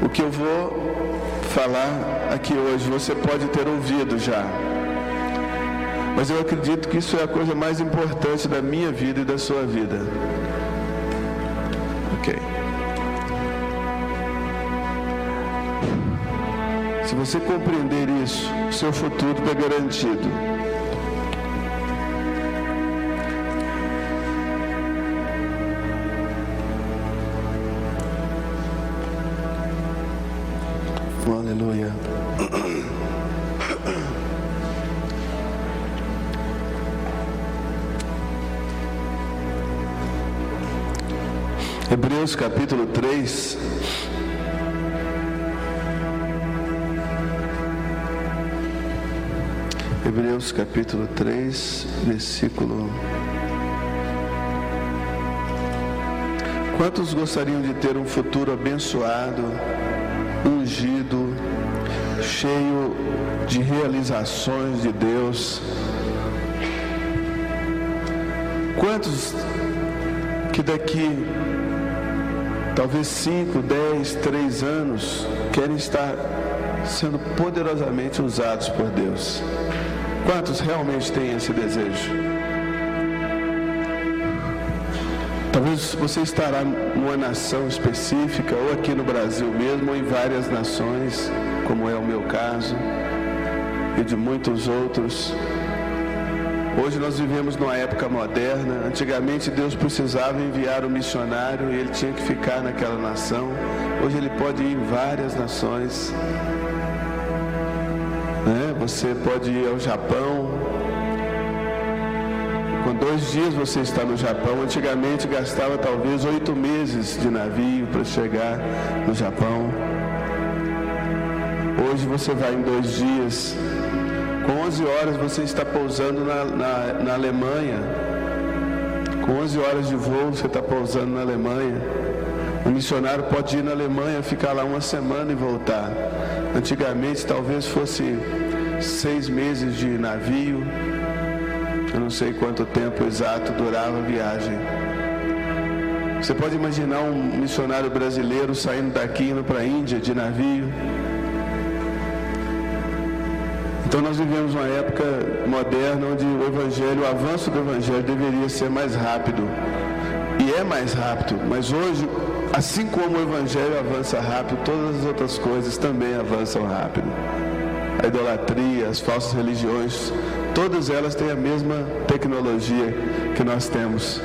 O que eu vou falar aqui hoje, você pode ter ouvido já. Mas eu acredito que isso é a coisa mais importante da minha vida e da sua vida. Ok. Se você compreender isso, o seu futuro está garantido. Aleluia. Hebreus capítulo 3. Hebreus capítulo 3, versículo. Quantos gostariam de ter um futuro abençoado, ungido, cheio de realizações de Deus? Quantos que daqui talvez 5, 10, 3 anos querem estar sendo poderosamente usados por Deus? Quantos realmente têm esse desejo? Talvez você estará numa nação específica, ou aqui no Brasil mesmo, ou em várias nações, como é o meu caso, e de muitos outros. Hoje nós vivemos numa época moderna. Antigamente Deus precisava enviar um missionário e ele tinha que ficar naquela nação. Hoje ele pode ir em várias nações. Você pode ir ao Japão. Com 2 dias você está no Japão. Antigamente gastava talvez 8 meses de navio para chegar no Japão. Hoje você vai em 2 dias. Com 11 horas você está pousando na Alemanha. Com 11 horas de voo você está pousando na Alemanha. Um missionário pode ir na Alemanha, ficar lá 1 semana e voltar. Antigamente talvez fosse 6 meses de navio. Eu não sei quanto tempo exato durava a viagem. Você pode imaginar um missionário brasileiro saindo daqui indo para a Índia de navio? Então nós vivemos uma época moderna onde o avanço do Evangelho deveria ser mais rápido. E é mais rápido, mas hoje, assim como o Evangelho avança rápido, todas as outras coisas também avançam rápido. A idolatria, as falsas religiões, todas elas têm a mesma tecnologia que nós temos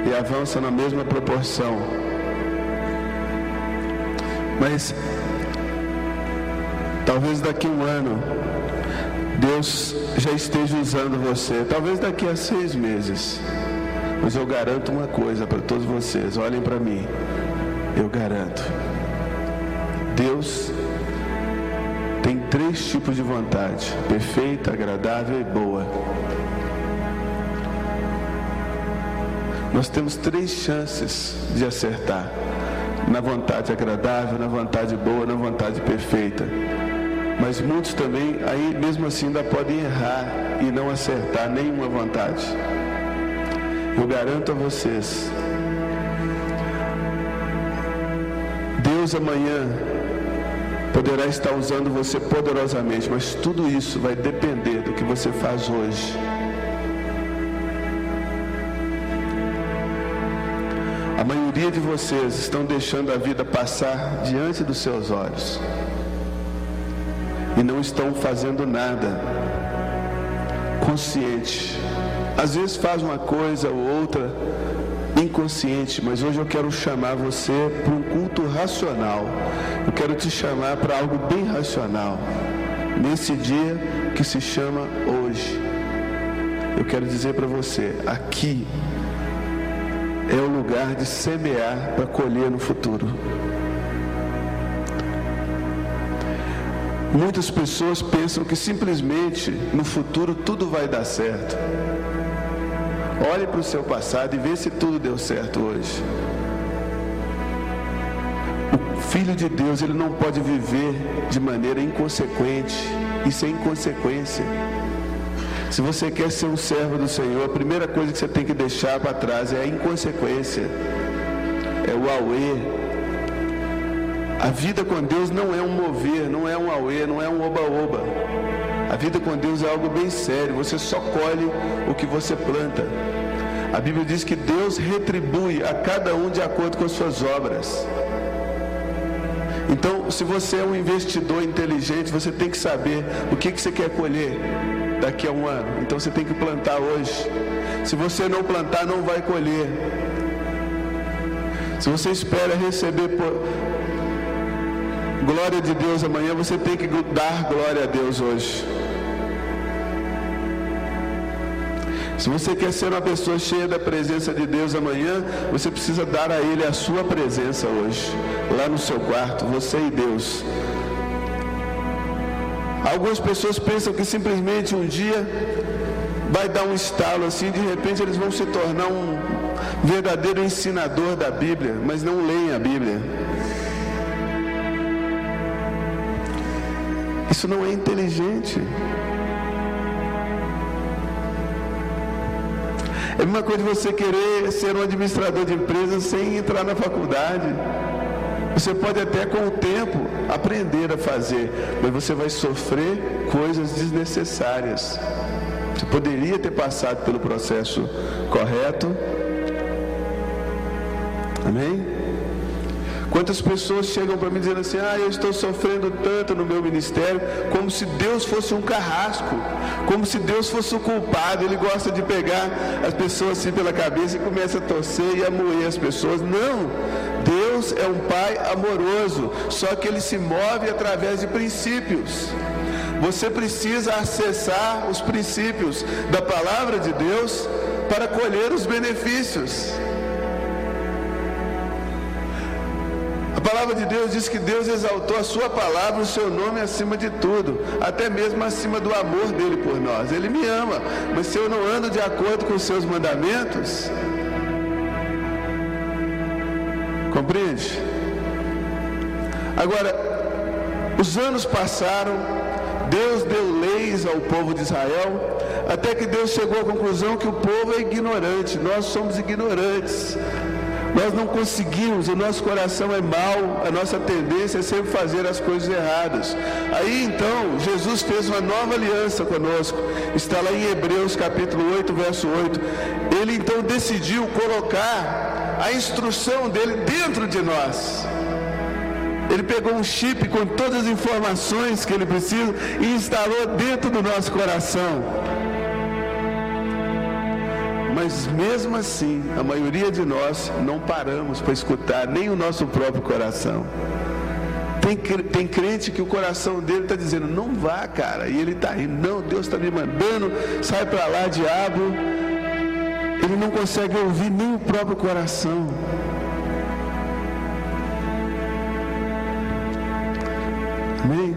e avançam na mesma proporção. Mas talvez daqui a 1 ano Deus já esteja usando você, talvez daqui a 6 meses. Mas eu garanto uma coisa para todos vocês, olhem para mim, eu garanto, Deus tem 3 tipos de vontade: perfeita, agradável e boa. Nós temos 3 chances de acertar: na vontade agradável, na vontade boa, na vontade perfeita. Mas muitos também, aí mesmo assim, ainda podem errar e não acertar nenhuma vontade. Eu garanto a vocês, Deus amanhã poderá estar usando você poderosamente, mas tudo isso vai depender do que você faz hoje. A maioria de vocês estão deixando a vida passar diante dos seus olhos e não estão fazendo nada consciente. Às vezes faz uma coisa ou outra inconsciente, mas hoje eu quero chamar você para um culto racional. Eu quero te chamar para algo bem racional, nesse dia que se chama hoje. Eu quero dizer para você, aqui é o lugar de semear para colher no futuro. Muitas pessoas pensam que simplesmente no futuro tudo vai dar certo. Olhe para o seu passado e vê se tudo deu certo hoje. O Filho de Deus, ele não pode viver de maneira inconsequente e sem consequência. Se você quer ser um servo do Senhor, a primeira coisa que você tem que deixar para trás é a inconsequência, é o auê, A vida com Deus não é um mover, não é um auê, não é um oba-oba. A vida com Deus é algo bem sério. Você só colhe o que você planta. A Bíblia diz que Deus retribui a cada um de acordo com as suas obras. Então, se você é um investidor inteligente, você tem que saber o que você quer colher daqui a um ano. Então, você tem que plantar hoje. Se você não plantar, não vai colher. Se você espera receber glória de Deus amanhã, você tem que dar glória a Deus hoje. Se você quer ser uma pessoa cheia da presença de Deus amanhã, você precisa dar a Ele a sua presença hoje, lá no seu quarto, você e Deus. Algumas pessoas pensam que simplesmente um dia vai dar um estalo assim, de repente eles vão se tornar um verdadeiro ensinador da Bíblia, mas não leem a Bíblia. Isso não é inteligente. É a mesma coisa de você querer ser um administrador de empresas sem entrar na faculdade. Você pode até com o tempo aprender a fazer, mas você vai sofrer coisas desnecessárias. Você poderia ter passado pelo processo correto. Amém? Quantas pessoas chegam para mim dizendo assim: eu estou sofrendo tanto no meu ministério, como se Deus fosse um carrasco, como se Deus fosse o culpado. Ele gosta de pegar as pessoas assim pela cabeça e começa a torcer e a moer as pessoas. Não, Deus é um Pai amoroso, só que Ele se move através de princípios. Você precisa acessar os princípios da palavra de Deus para colher os benefícios. A palavra de Deus diz que Deus exaltou a sua palavra, o seu nome acima de tudo, até mesmo acima do amor dele por nós. Ele me ama, mas se eu não ando de acordo com os seus mandamentos, compreende? Agora, os anos passaram, Deus deu leis ao povo de Israel, até que Deus chegou à conclusão que o povo é ignorante, nós somos ignorantes. Nós não conseguimos, o nosso coração é mau, a nossa tendência é sempre fazer as coisas erradas. Aí então, Jesus fez uma nova aliança conosco, está lá em Hebreus capítulo 8, verso 8. Ele então decidiu colocar a instrução dele dentro de nós. Ele pegou um chip com todas as informações que ele precisa e instalou dentro do nosso coração. Mas mesmo assim, a maioria de nós não paramos para escutar nem o nosso próprio coração. Tem crente que o coração dele está dizendo: não vá, cara, e ele está indo. Não, Deus está me mandando, sai para lá, diabo. Ele não consegue ouvir nem o próprio coração. Amém?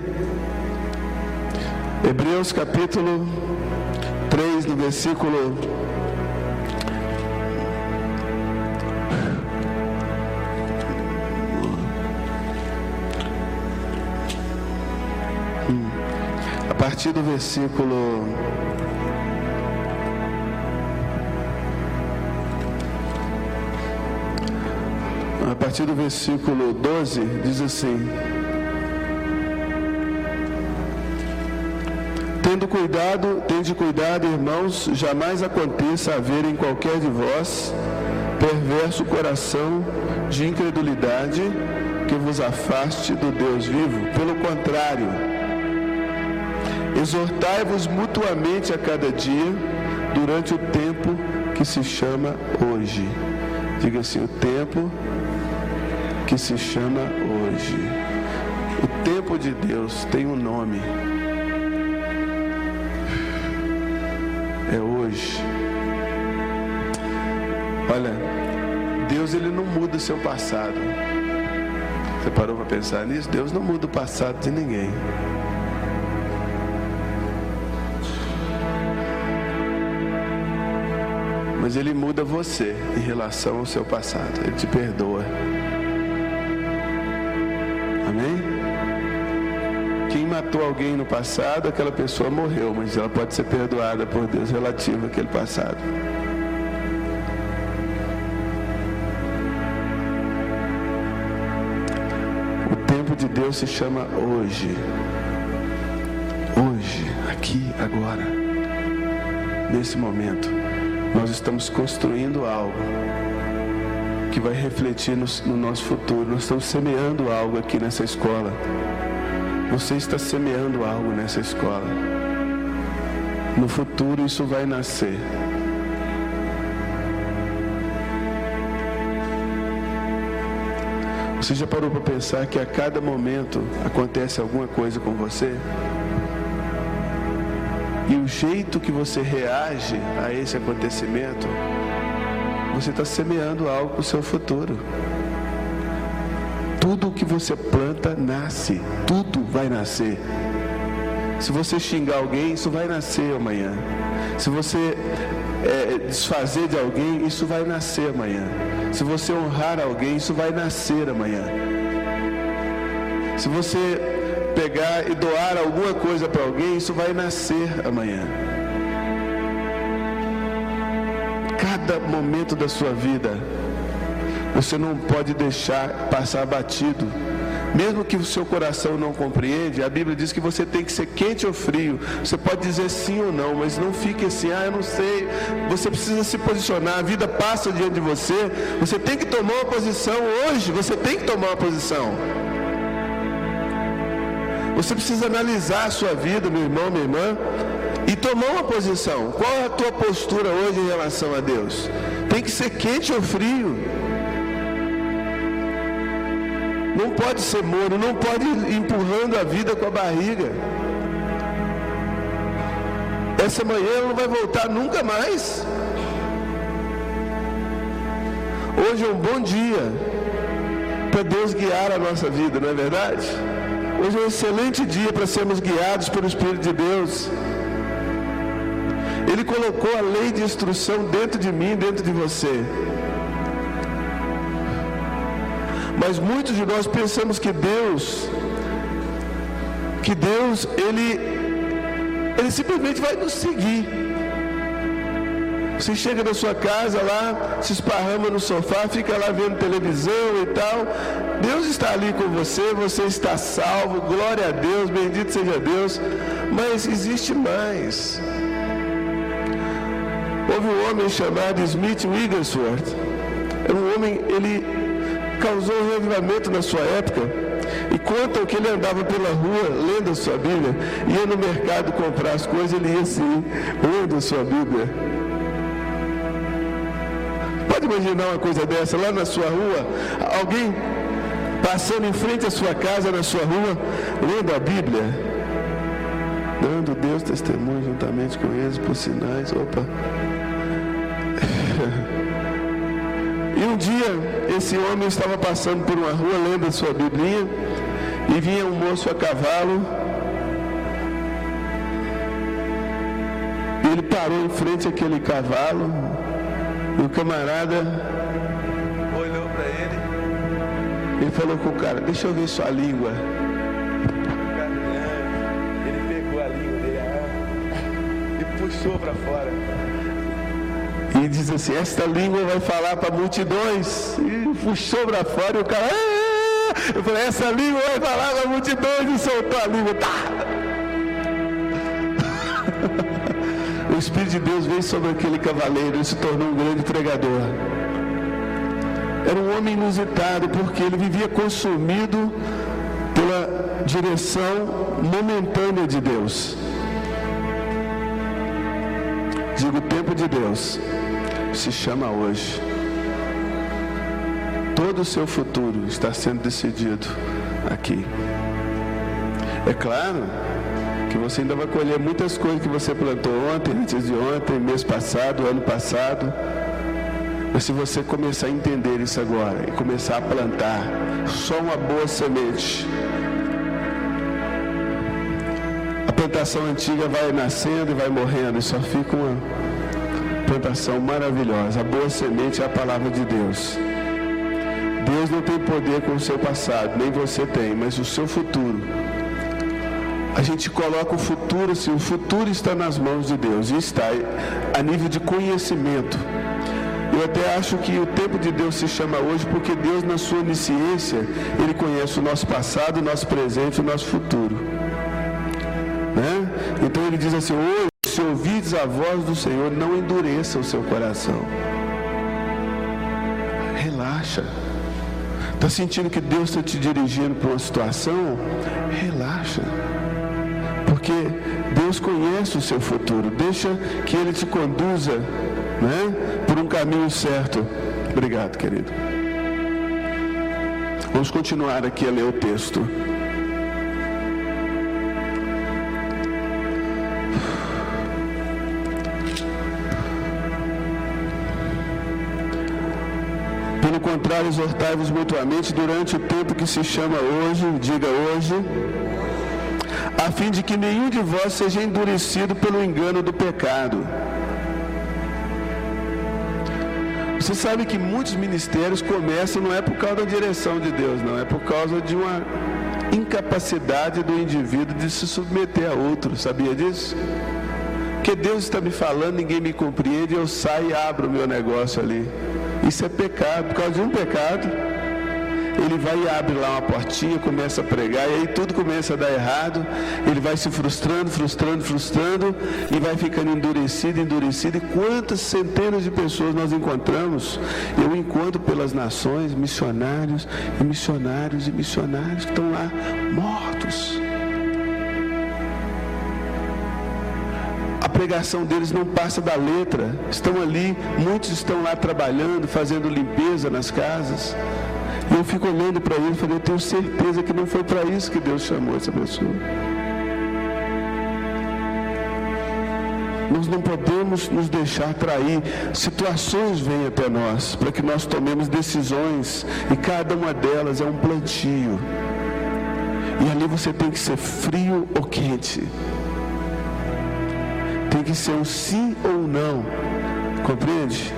Hebreus capítulo 3, no versículo 1. A partir do versículo 12, diz assim: Tende cuidado, irmãos, jamais aconteça haver em qualquer de vós perverso coração de incredulidade que vos afaste do Deus vivo. Pelo contrário, exortai-vos mutuamente a cada dia, durante o tempo que se chama hoje. Diga assim: o tempo que se chama hoje. O tempo de Deus tem um nome. É hoje. Olha, Deus, ele não muda o seu passado. Você parou para pensar nisso? Deus não muda o passado de ninguém. Mas ele muda você em relação ao seu passado. Ele te perdoa. Amém? Quem matou alguém no passado, aquela pessoa morreu, mas ela pode ser perdoada por Deus relativo àquele passado. O de Deus se chama hoje. Hoje, aqui, agora, nesse momento, nós estamos construindo algo que vai refletir no nosso futuro. Nós estamos semeando algo aqui nessa escola. Você está semeando algo nessa escola. No futuro isso vai nascer. Você já parou para pensar que a cada momento acontece alguma coisa com você? E o jeito que você reage a esse acontecimento, você está semeando algo para o seu futuro. Tudo que você planta, nasce. Tudo vai nascer. Se você xingar alguém, isso vai nascer amanhã. Se você desfazer de alguém, isso vai nascer amanhã. Se você honrar alguém, isso vai nascer amanhã. Se você pegar e doar alguma coisa para alguém, isso vai nascer amanhã. Cada momento da sua vida, você não pode deixar passar batido. Mesmo que o seu coração não compreende, a Bíblia diz que você tem que ser quente ou frio. Você pode dizer sim ou não, mas não fique assim, eu não sei. Você precisa se posicionar, a vida passa diante de você. Você tem que tomar uma posição hoje, você tem que tomar uma posição. Você precisa analisar a sua vida, meu irmão, minha irmã, e tomar uma posição. Qual é a tua postura hoje em relação a Deus? Tem que ser quente ou frio. Não pode ser morno, não pode ir empurrando a vida com a barriga. Essa manhã ela não vai voltar nunca mais. Hoje é um bom dia para Deus guiar a nossa vida, não é verdade? Hoje é um excelente dia para sermos guiados pelo Espírito de Deus. Ele colocou a lei de instrução dentro de mim, dentro de você. Mas muitos de nós pensamos que Deus, Ele simplesmente vai nos seguir. Você chega na sua casa lá, se esparrama no sofá, fica lá vendo televisão e tal. Deus está ali com você, você está salvo, glória a Deus, bendito seja Deus. Mas existe mais. Houve um homem chamado Smith Wigglesworth. Era um homem, ele causou um revivamento na sua época, e contam que ele andava pela rua lendo a sua Bíblia, ia no mercado comprar as coisas, ele ia assim, lendo a sua Bíblia. Pode imaginar uma coisa dessa, lá na sua rua, alguém passando em frente à sua casa, na sua rua, lendo a Bíblia, dando Deus testemunho juntamente com eles por sinais. Opa! E um dia, esse homem estava passando por uma rua, lendo a sua Biblinha, e vinha um moço a cavalo, e ele parou em frente àquele cavalo, e o camarada olhou para ele falou com o cara, deixa eu ver sua língua. Ele pegou a língua dele e puxou para fora. E diz assim, esta língua vai falar para multidões. E puxou para fora e o cara... Eu falei, essa língua vai falar para multidões, e soltou a língua. O Espírito de Deus veio sobre aquele cavaleiro e se tornou um grande pregador. Era um homem inusitado, porque ele vivia consumido pela direção momentânea de Deus. Digo, o tempo de Deus se chama hoje. Todo o seu futuro está sendo decidido aqui. É claro que você ainda vai colher muitas coisas que você plantou ontem, antes de ontem, mês passado, ano passado. Mas se você começar a entender isso agora e começar a plantar só uma boa semente, a plantação antiga vai nascendo e vai morrendo, e só fica uma plantação maravilhosa. A boa semente é a palavra de Deus. Deus não tem poder com o seu passado, nem você tem, mas o seu futuro. A gente coloca o futuro assim, o futuro está nas mãos de Deus, e está a nível de conhecimento. Eu até acho que o tempo de Deus se chama hoje porque Deus, na sua onisciência, Ele conhece o nosso passado, o nosso presente e o nosso futuro, né? Então Ele diz assim: hoje, se ouvides a voz do Senhor, não endureça o seu coração. Relaxa. Está sentindo que Deus está te dirigindo para uma situação? Relaxa. Porque Deus conhece o seu futuro. Deixa que Ele te conduza, né, por um caminho certo. Obrigado, querido. Vamos continuar aqui a ler o texto. Pelo contrário, exortai-vos mutuamente durante o tempo que se chama hoje, diga hoje, a fim de que nenhum de vós seja endurecido pelo engano do pecado. Você sabe que muitos ministérios começam, não é por causa da direção de Deus, não, é por causa de uma incapacidade do indivíduo de se submeter a outro. Sabia disso? Porque Deus está me falando, ninguém me compreende, eu saio e abro o meu negócio ali. Isso é pecado. Por causa de um pecado, ele vai e abre lá uma portinha, começa a pregar, e aí tudo começa a dar errado. Ele vai se frustrando, e vai ficando endurecido. E quantas centenas de pessoas nós encontramos? Eu encontro pelas nações missionários que estão lá mortos. A pregação deles não passa da letra. Estão ali, muitos estão lá trabalhando, fazendo limpeza nas casas. E eu fico olhando para ele e falei: eu tenho certeza que não foi para isso que Deus chamou essa pessoa. Nós não podemos nos deixar trair. Situações vêm até nós para que nós tomemos decisões, e cada uma delas é um plantio. E ali você tem que ser frio ou quente. Tem que ser um sim ou não. Compreende?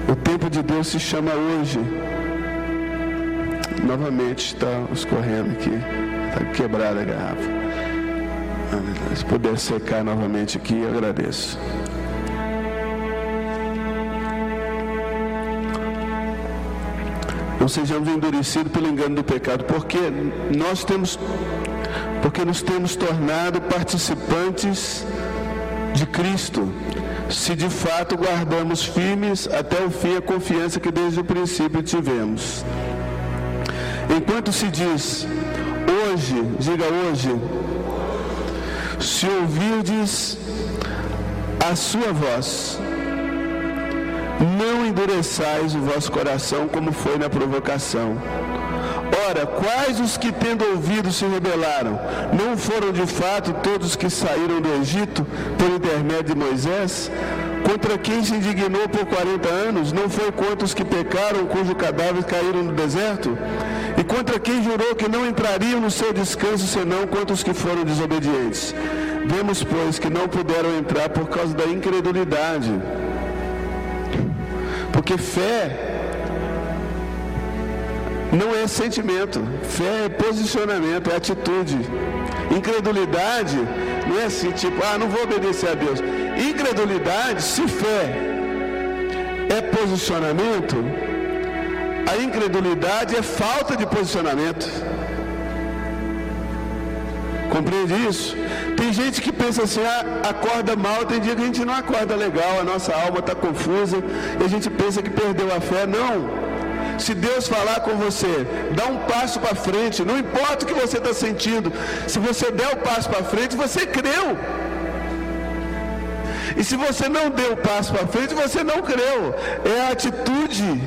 O tempo de Deus se chama hoje. Novamente está escorrendo aqui. Está quebrada a garrafa. Se puder secar novamente aqui, eu agradeço. Não sejamos endurecidos pelo engano do pecado, porque nos temos tornado participantes de Cristo, se de fato guardamos firmes até o fim a confiança que desde o princípio tivemos. Enquanto se diz hoje, diga hoje, se ouvirdes a sua voz, não endureçais o vosso coração como foi na provocação. Ora, quais os que tendo ouvido se rebelaram? Não foram de fato todos que saíram do Egito por intermédio de Moisés? Contra quem se indignou por 40 anos? Não foi quantos que pecaram, cujos cadáveres caíram no deserto? E contra quem jurou que não entrariam no seu descanso, senão quantos que foram desobedientes? Vemos, pois, que não puderam entrar por causa da incredulidade. Porque fé não é sentimento, fé é posicionamento, é atitude. Incredulidade não é assim, tipo, não vou obedecer a Deus. Incredulidade, se fé é posicionamento, a incredulidade é falta de posicionamento. Compreende isso? Tem gente que pensa assim, acorda mal, tem dia que a gente não acorda legal, a nossa alma está confusa, e a gente pensa que perdeu a fé. Não. Se Deus falar com você, dá um passo para frente, não importa o que você está sentindo, se você der o passo para frente, você creu. E se você não deu o passo para frente, você não creu. É a atitude.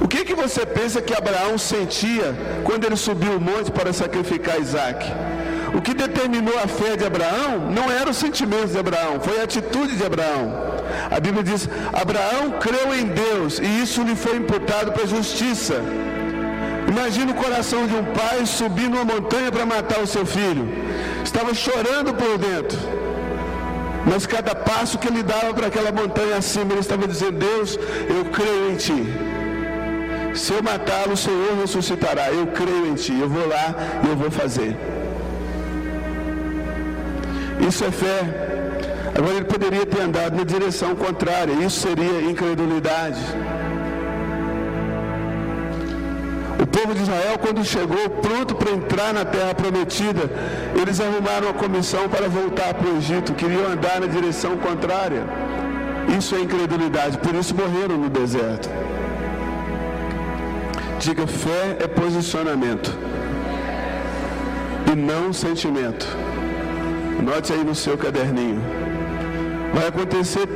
O que você pensa que Abraão sentia quando ele subiu o monte para sacrificar Isaac? O que determinou a fé de Abraão não eram os sentimentos de Abraão, foi a atitude de Abraão. A Bíblia diz: Abraão creu em Deus e isso lhe foi imputado para a justiça. Imagina o coração de um pai subindo uma montanha para matar o seu filho. Estava chorando por dentro, mas cada passo que ele dava para aquela montanha acima, ele estava dizendo: Deus, eu creio em Ti. Se eu matá-lo, o Senhor ressuscitará. Eu creio em Ti, eu vou lá e eu vou fazer. Isso é fé. Agora ele poderia ter andado na direção contrária, isso seria incredulidade. O povo de Israel, quando chegou pronto para entrar na terra prometida, eles arrumaram uma comissão para voltar para o Egito, queriam andar na direção contrária. Isso é incredulidade, por isso morreram no deserto. Diga, fé é posicionamento e não sentimento. Note aí no seu caderninho. Vai acontecer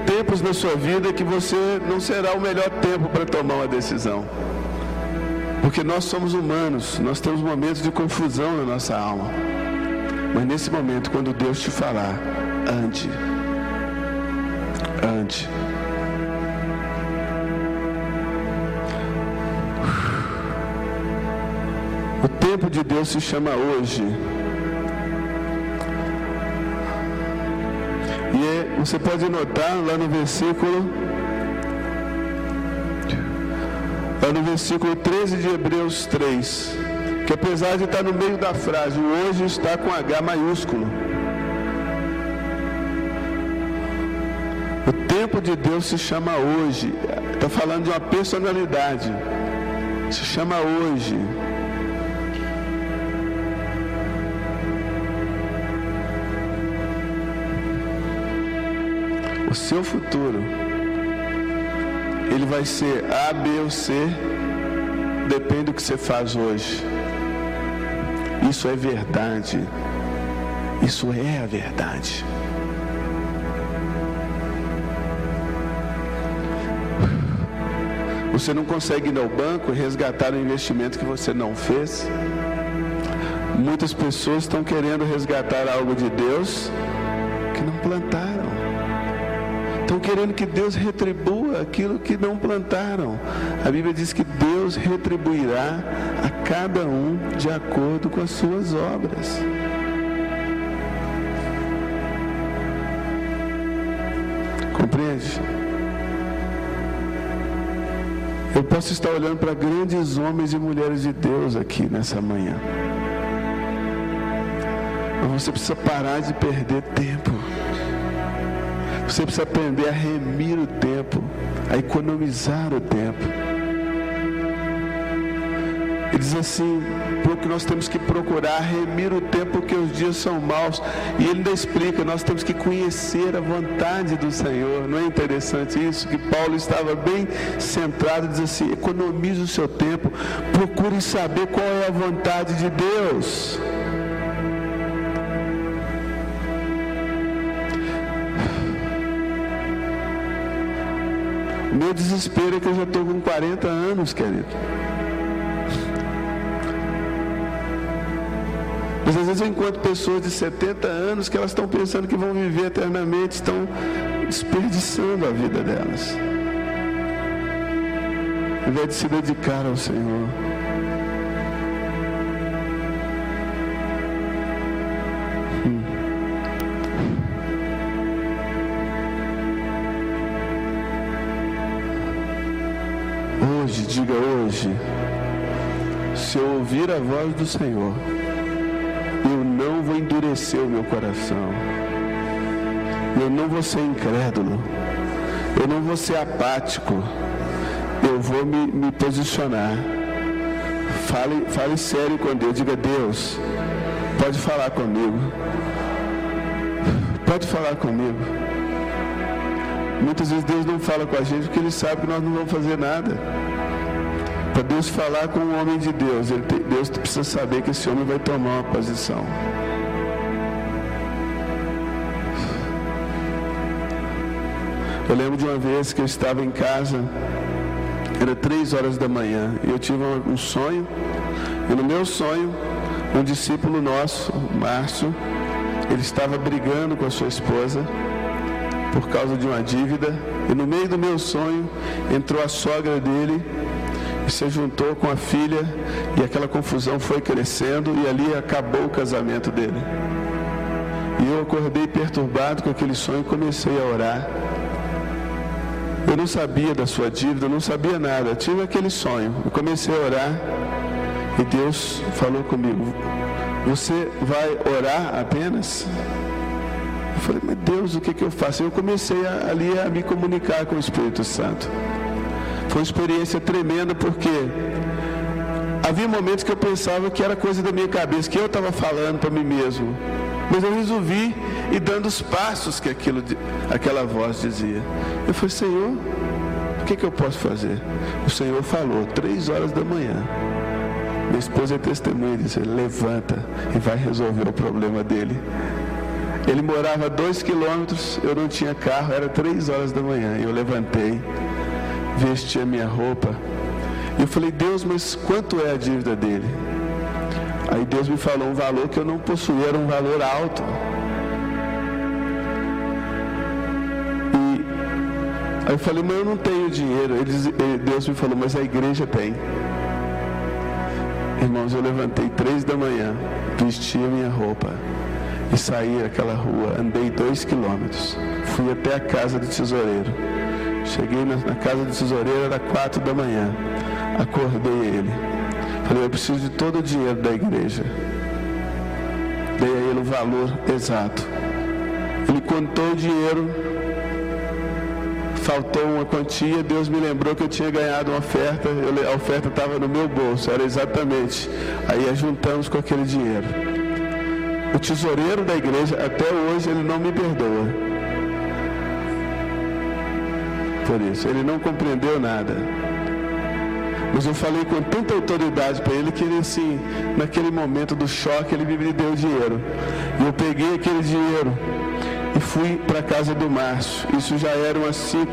tempos na sua vida que você não será o melhor tempo para tomar uma decisão. Porque nós somos humanos, nós temos momentos de confusão na nossa alma. Mas nesse momento, quando Deus te falar, ande. Ande. O tempo de Deus se chama hoje. E você pode notar lá no versículo 13 de Hebreus 3, que apesar de estar no meio da frase, o hoje está com H maiúsculo. O tempo de Deus se chama hoje. Está falando de uma personalidade. Se chama hoje. O seu futuro, ele vai ser A, B ou C, depende do que você faz hoje. Isso é verdade. Isso é a verdade. Você não consegue ir ao banco e resgatar o investimento que você não fez. Muitas pessoas estão querendo resgatar algo de Deus que não plantaram. Estão querendo que Deus retribua aquilo que não plantaram. A Bíblia diz que Deus retribuirá a cada um de acordo com as suas obras. Compreende? Eu posso estar olhando para grandes homens e mulheres de Deus aqui nessa manhã. Mas você precisa parar de perder tempo. Você precisa aprender a remir o tempo, a economizar o tempo. Ele diz assim, porque nós temos que procurar remir o tempo, porque os dias são maus. E ele ainda explica, nós temos que conhecer a vontade do Senhor. Não é interessante isso? Que Paulo estava bem centrado, diz assim, economize o seu tempo, procure saber qual é a vontade de Deus. O meu desespero é que eu já estou com 40 anos, querido. Mas às vezes eu encontro pessoas de 70 anos que elas estão pensando que vão viver eternamente, estão desperdiçando a vida delas, ao invés de se dedicar ao Senhor. Hoje, diga hoje, se eu ouvir a voz do Senhor, eu não vou endurecer o meu coração, eu não vou ser incrédulo, eu não vou ser apático, eu vou me posicionar. Fale sério com Deus, diga, Deus, pode falar comigo, pode falar comigo. Muitas vezes Deus não fala com a gente porque Ele sabe que nós não vamos fazer nada. Para Deus falar com um homem de Deus, Deus precisa saber que esse homem vai tomar uma posição. Eu lembro de uma vez que eu estava em casa, era 3 horas da manhã, e eu tive um sonho, e no meu sonho, um discípulo nosso, Márcio, ele estava brigando com a sua esposa por causa de uma dívida, e no meio do meu sonho entrou a sogra dele e se juntou com a filha, e aquela confusão foi crescendo, e ali acabou o casamento dele. E eu acordei perturbado com aquele sonho e comecei a orar. Eu não sabia da sua dívida, eu não sabia nada, eu tive aquele sonho, eu comecei a orar e Deus falou comigo, você vai orar apenas? Eu falei, mas Deus, o que eu faço? Eu comecei ali a me comunicar com o Espírito Santo. Foi uma experiência tremenda, porque havia momentos que eu pensava que era coisa da minha cabeça, que eu estava falando para mim mesmo. Mas eu resolvi ir dando os passos que aquela voz dizia. Eu falei, Senhor, o que eu posso fazer? O Senhor falou, 3 horas da manhã. Minha esposa é testemunha disso. Ele levanta e vai resolver o problema dele. Ele morava a 2 quilômetros, eu não tinha carro, era 3 horas da manhã. Eu levantei, vesti a minha roupa. E eu falei, Deus, mas quanto é a dívida dele? Aí Deus me falou um valor que eu não possuía, era um valor alto. Aí eu falei, mas eu não tenho dinheiro. Deus me falou, mas a igreja tem. Irmãos, eu levantei 3 da manhã, vesti a minha roupa e saí daquela rua, andei 2 quilômetros, fui até a casa do tesoureiro. Cheguei na casa do tesoureiro, era 4 da manhã, acordei ele. Falei, eu preciso de todo o dinheiro da igreja. Dei a ele o valor exato. Ele contou o dinheiro, faltou uma quantia, Deus me lembrou que eu tinha ganhado uma oferta, a oferta estava no meu bolso, era exatamente. Aí juntamos com aquele dinheiro. O tesoureiro da igreja, até hoje, ele não me perdoa. Por isso, ele não compreendeu nada. Mas eu falei com tanta autoridade para ele que ele, assim, naquele momento do choque, ele me deu o dinheiro. E eu peguei aquele dinheiro e fui para a casa do Márcio. Isso já era umas 5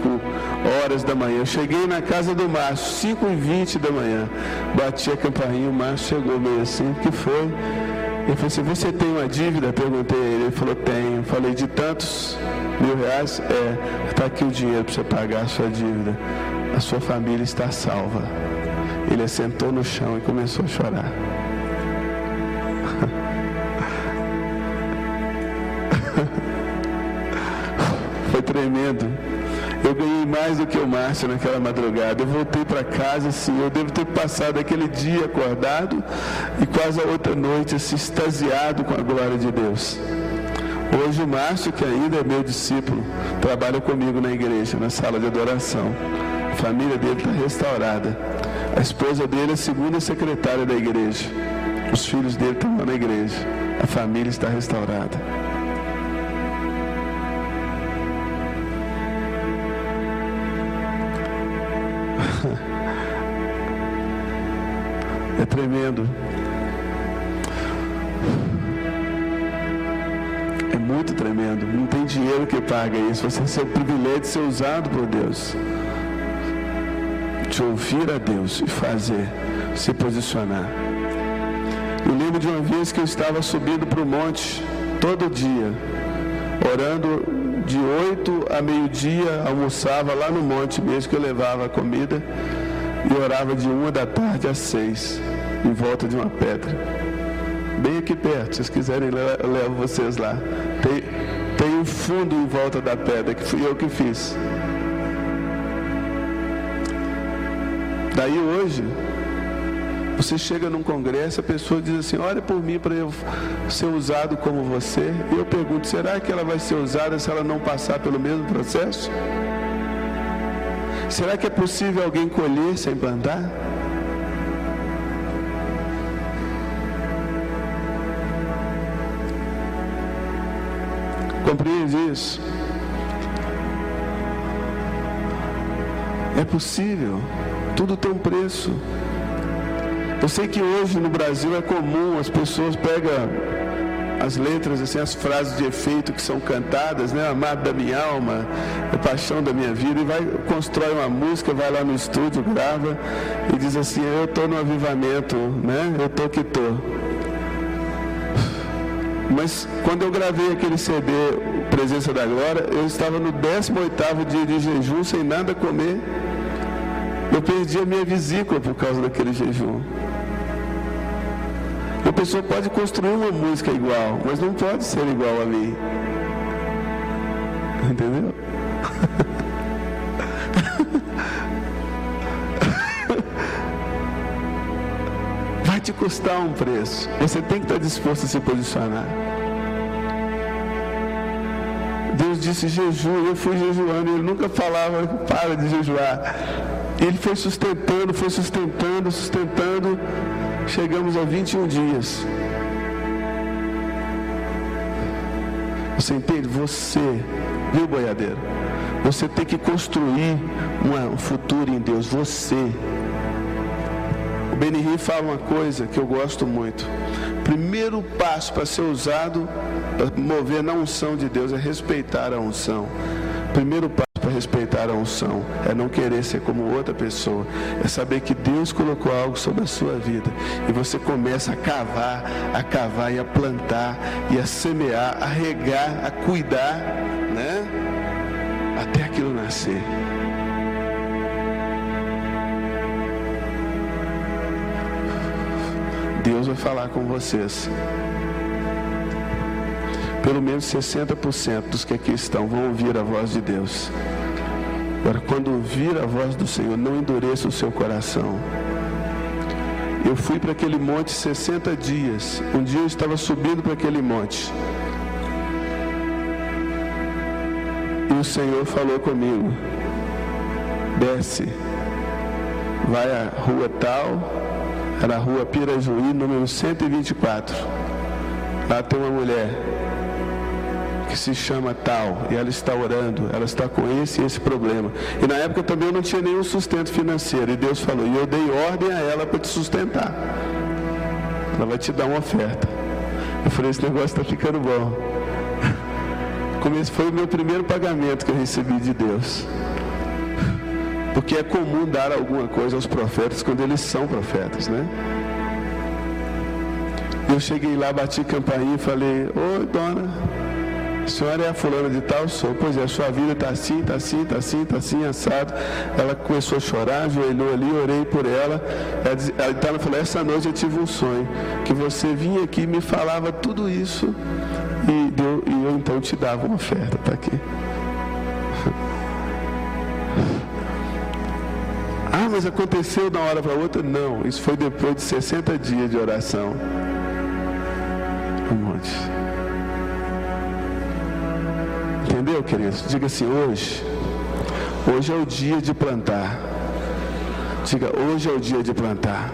horas da manhã. Eu cheguei na casa do Márcio, 5h20 da manhã. Bati a campainha, o Márcio chegou meio assim, o que foi? Ele falou assim, você tem uma dívida? Perguntei a ele. Ele falou, tenho. Falei, de tantos R$1.000? Está aqui o dinheiro para você pagar a sua dívida. A sua família está salva. Ele assentou no chão e começou a chorar. Foi tremendo. Eu ganhei mais do que o Márcio naquela madrugada. Eu voltei para casa, assim, eu devo ter passado aquele dia acordado e quase a outra noite, assim, extasiado com a glória de Deus. Hoje o Márcio, que ainda é meu discípulo, trabalha comigo na igreja, na sala de adoração. A família dele está restaurada. A esposa dele é a segunda secretária da igreja. Os filhos dele estão lá na igreja. A família está restaurada. É tremendo. É muito tremendo. Não tem dinheiro que paga isso. Você tem o privilégio de ser usado por Deus. De ouvir a Deus e fazer, se posicionar. Eu lembro de uma vez que eu estava subindo para o monte todo dia, orando de 8 a meio-dia, almoçava lá no monte mesmo, que eu levava a comida, e orava de 1 da tarde às 6, em volta de uma pedra. Bem aqui perto, se vocês quiserem, eu levo vocês lá. Tem um fundo em volta da pedra, que fui eu que fiz. Daí hoje, você chega num congresso, a pessoa diz assim, olha por mim para eu ser usado como você. E eu pergunto, será que ela vai ser usada se ela não passar pelo mesmo processo? Será que é possível alguém colher sem plantar? Compreende isso? É possível. Tudo tem um preço. Eu sei que hoje no Brasil é comum, as pessoas pegam as letras, assim, as frases de efeito que são cantadas, né? Amado da minha alma, é paixão da minha vida, e constrói uma música, vai lá no estúdio, grava e diz assim, eu estou no avivamento, né? Eu estou que estou. Mas quando eu gravei aquele CD, Presença da Glória, eu estava no 18º dia de jejum, sem nada comer. Eu perdi a minha vesícula por causa daquele jejum. A pessoa pode construir uma música igual, mas não pode ser igual a mim. Entendeu? Vai te custar um preço. Você tem que estar disposto a se posicionar. Deus disse jejum, eu fui jejuando, ele nunca falava para de jejuar. Ele foi sustentando, chegamos a 21 dias. Você entende? Você, viu, boiadeiro? Você tem que construir um futuro em Deus, você. O Benihim fala uma coisa que eu gosto muito. Primeiro passo para ser usado, para mover na unção de Deus, é respeitar a unção. Primeiro passo para respeitar a unção é não querer ser como outra pessoa, é saber que Deus colocou algo sobre a sua vida e você começa a cavar e a plantar e a semear, a regar, a cuidar, né? Até aquilo nascer. Deus vai falar com vocês. Pelo menos 60% dos que aqui estão vão ouvir a voz de Deus. Agora, quando ouvir a voz do Senhor, não endureça o seu coração. Eu fui para aquele monte 60 dias. Um dia eu estava subindo para aquele monte. E o Senhor falou comigo: desce, vai à rua tal, era a rua Pirajuí, número 124. Lá tem uma mulher que se chama tal, e ela está orando, ela está com esse e esse problema. E na época também eu não tinha nenhum sustento financeiro, e Deus falou, e eu dei ordem a ela para te sustentar. Ela vai te dar uma oferta. Eu falei, esse negócio está ficando bom. Esse foi o meu primeiro pagamento que eu recebi de Deus. Porque é comum dar alguma coisa aos profetas quando eles são profetas, né? Eu cheguei lá, bati campainha e falei, oi dona, a senhora é a fulana de tal? Sou. Pois é, a sua vida está assim, está assim, está assim, está assim, assado. Ela começou a chorar, ajoelhou ali, orei por ela. Ela falou, essa noite eu tive um sonho, que você vinha aqui e me falava tudo isso, e eu então te dava uma oferta, está aqui. Ah, mas aconteceu de uma hora para outra? Não, isso foi depois de 60 dias de oração. Um monte. Entendeu, queridos? Diga assim, hoje é o dia de plantar. Diga, hoje é o dia de plantar.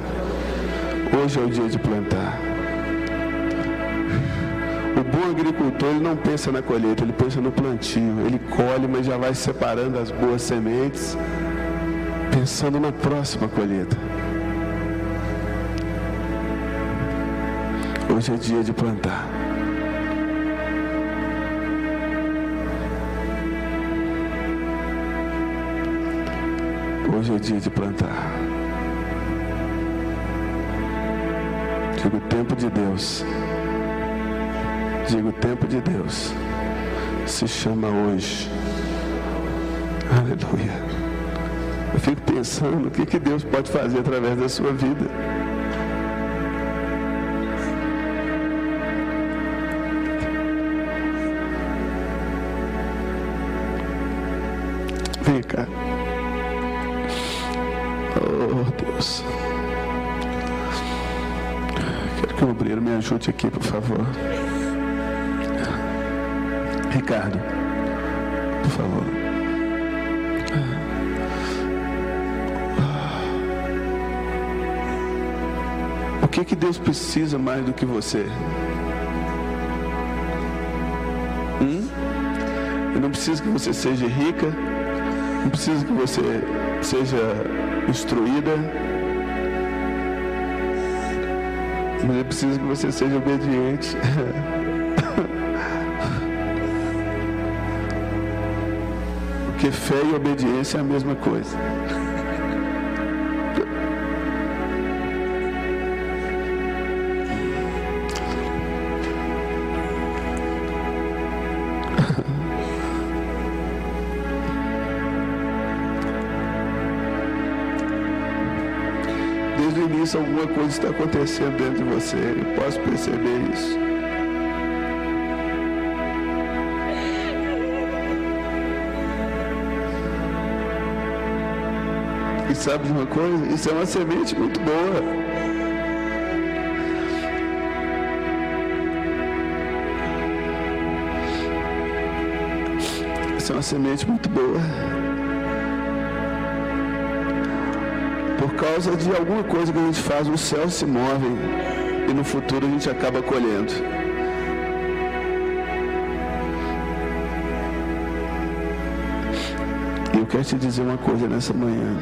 Hoje é o dia de plantar. O bom agricultor, ele não pensa na colheita, ele pensa no plantio. Ele colhe, mas já vai separando as boas sementes, pensando na próxima colheita. Hoje é dia de plantar. Hoje é dia de plantar. Digo, o tempo de Deus. Digo, o tempo de Deus se chama hoje. Aleluia. Eu fico pensando o que Deus pode fazer através da sua vida. Vem cá. Oh, Deus. Quero que o obreiro me ajude aqui, por favor. Ricardo, por favor. O que Deus precisa mais do que você? Ele não precisa que você seja rica, não precisa que você seja instruída, mas ele precisa que você seja obediente. Porque fé e obediência é a mesma coisa. Desde o início alguma coisa está acontecendo dentro de você. Eu posso perceber isso. E sabe de uma coisa? Isso é uma semente muito boa. ser uma semente muito boa. Por causa de alguma coisa que a gente faz, os céus se movem e no futuro a gente acaba colhendo. E eu quero te dizer uma coisa nessa manhã.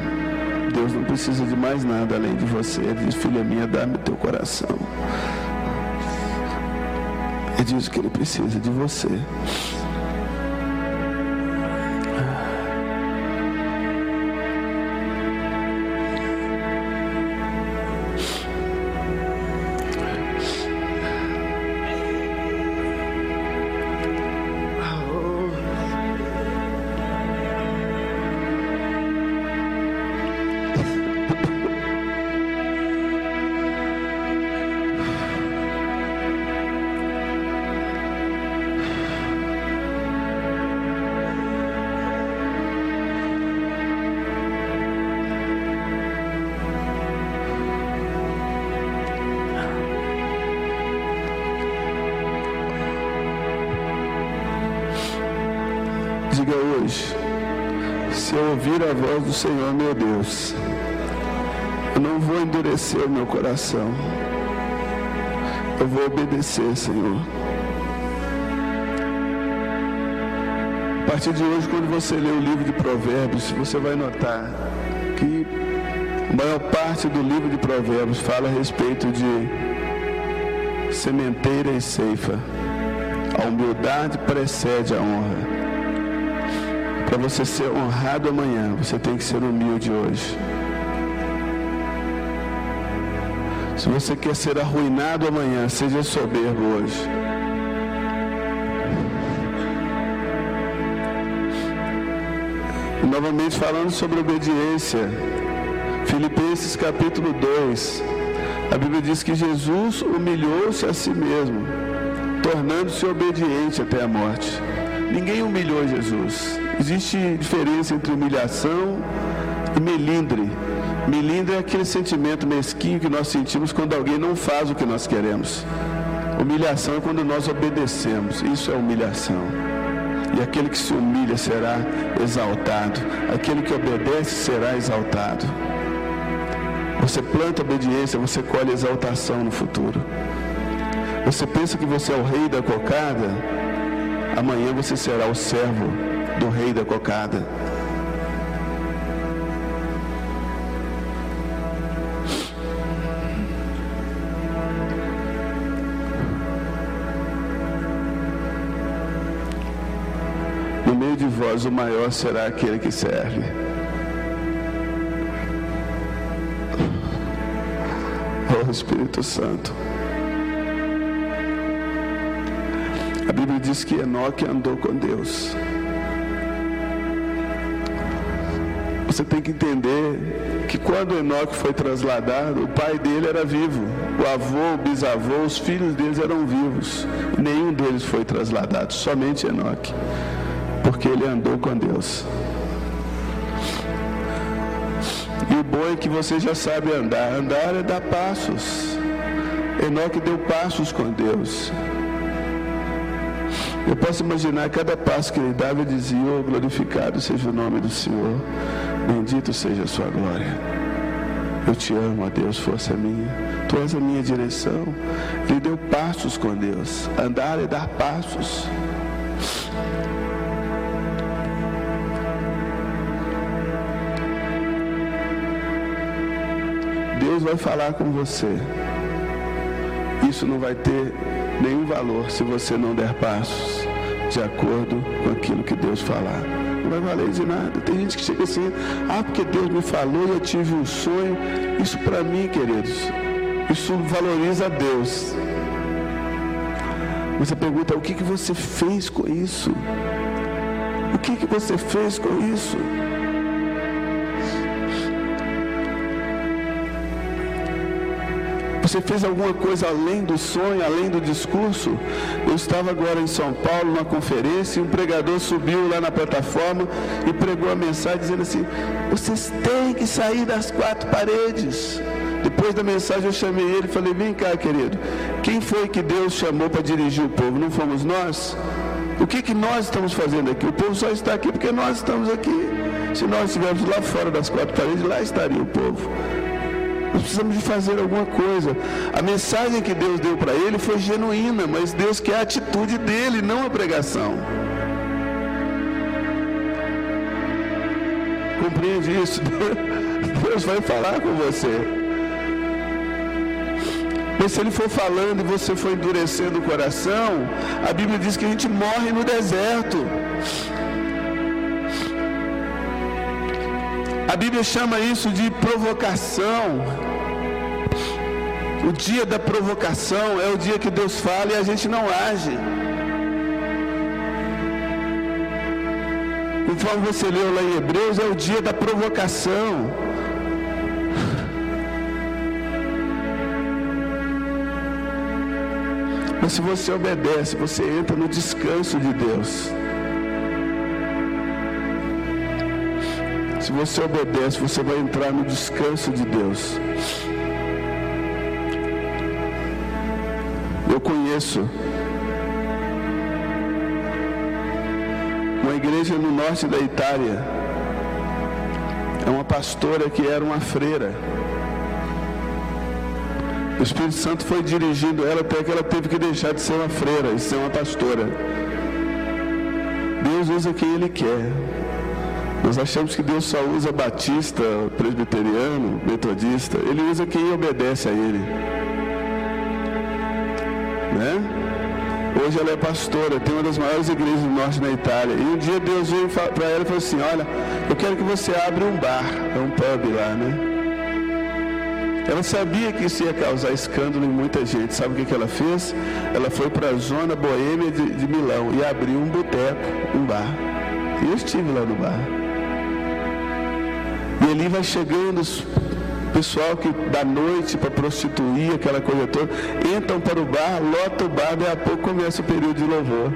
Deus não precisa de mais nada além de você. Ele diz: filha minha, dá-me o teu coração. É disso que Ele precisa, de você. Diga hoje: se eu ouvir a voz do Senhor meu Deus, eu não vou endurecer o meu coração, eu vou obedecer, Senhor. A partir de hoje, quando você lê o livro de Provérbios, você vai notar que a maior parte do livro de Provérbios fala a respeito de sementeira e ceifa. A humildade precede a honra. Para você ser honrado amanhã, você tem que ser humilde hoje. Se você quer ser arruinado amanhã, seja soberbo hoje. E novamente falando sobre obediência, Filipenses capítulo 2, a Bíblia diz que Jesus humilhou-se a si mesmo, tornando-se obediente até a morte. Ninguém humilhou Jesus. Existe diferença entre humilhação e melindre. Melindre é aquele sentimento mesquinho que nós sentimos quando alguém não faz o que nós queremos. Humilhação é quando nós obedecemos. Isso é humilhação. E aquele que se humilha será exaltado. Aquele que obedece será exaltado. Você planta obediência, você colhe exaltação no futuro. Você pensa que você é o rei da cocada? Amanhã você será o servo do rei da cocada. No meio de vós, o maior será aquele que serve. Oh Espírito Santo. A Bíblia diz que Enoque andou com Deus. Você tem que entender que quando Enoque foi trasladado, o pai dele era vivo. O avô, o bisavô, os filhos deles eram vivos. Nenhum deles foi trasladado, somente Enoque. Porque ele andou com Deus. E o bom é que você já sabe andar. Andar é dar passos. Enoque deu passos com Deus. Eu posso imaginar cada passo que ele dava e dizia: oh, glorificado seja o nome do Senhor, bendito seja a sua glória. Eu te amo, ó Deus, força minha, tu és a minha direção. Ele deu passos com Deus. Andar é dar passos. Deus vai falar com você. Isso não vai ter nenhum valor se você não der passos de acordo com aquilo que Deus falar. Não vai valer de nada. Tem gente que chega assim: ah, porque Deus me falou e eu tive um sonho. Isso para mim, queridos, isso valoriza a Deus. Você pergunta: o que você fez com isso? O que você fez com isso? Você fez alguma coisa além do sonho, além do discurso? Eu estava agora em São Paulo, numa conferência, e um pregador subiu lá na plataforma e pregou a mensagem dizendo assim: vocês têm que sair das quatro paredes. Depois da mensagem eu chamei ele e falei: vem cá, querido, quem foi que Deus chamou para dirigir o povo? Não fomos nós? O que nós estamos fazendo aqui? O povo só está aqui porque nós estamos aqui. Se nós estivéssemos lá fora das quatro paredes, lá estaria o povo. Nós precisamos de fazer alguma coisa. A mensagem que Deus deu para ele foi genuína, mas Deus quer a atitude dele, não a pregação. Compreende isso? Deus vai falar com você. Mas se ele for falando e você for endurecendo o coração, a Bíblia diz que a gente morre no deserto. A Bíblia chama isso de provocação. O dia da provocação é o dia que Deus fala e a gente não age. Conforme você leu lá em Hebreus, é o dia da provocação. Mas se você obedece, você entra no descanso de Deus. Se você obedece, você vai entrar no descanso de Deus. Eu conheço uma igreja no norte da Itália. É uma pastora que era uma freira. O Espírito Santo foi dirigindo ela até que ela teve que deixar de ser uma freira e ser uma pastora. Deus usa quem Ele quer. Nós achamos que Deus só usa batista, presbiteriano, metodista. Ele usa quem obedece a Ele. Né? Hoje ela é pastora, tem uma das maiores igrejas do norte da Itália. E um dia Deus veio para ela e falou assim: olha, eu quero que você abra um bar, é um pub lá, né? Ela sabia que isso ia causar escândalo em muita gente. Sabe o que ela fez? Ela foi para a zona boêmia de Milão e abriu um boteco, um bar. E eu estive lá no bar. E ali vai chegando os pessoal que da noite para prostituir, aquela coisa toda, entram para o bar, lota o bar, daí a pouco começa o período de louvor.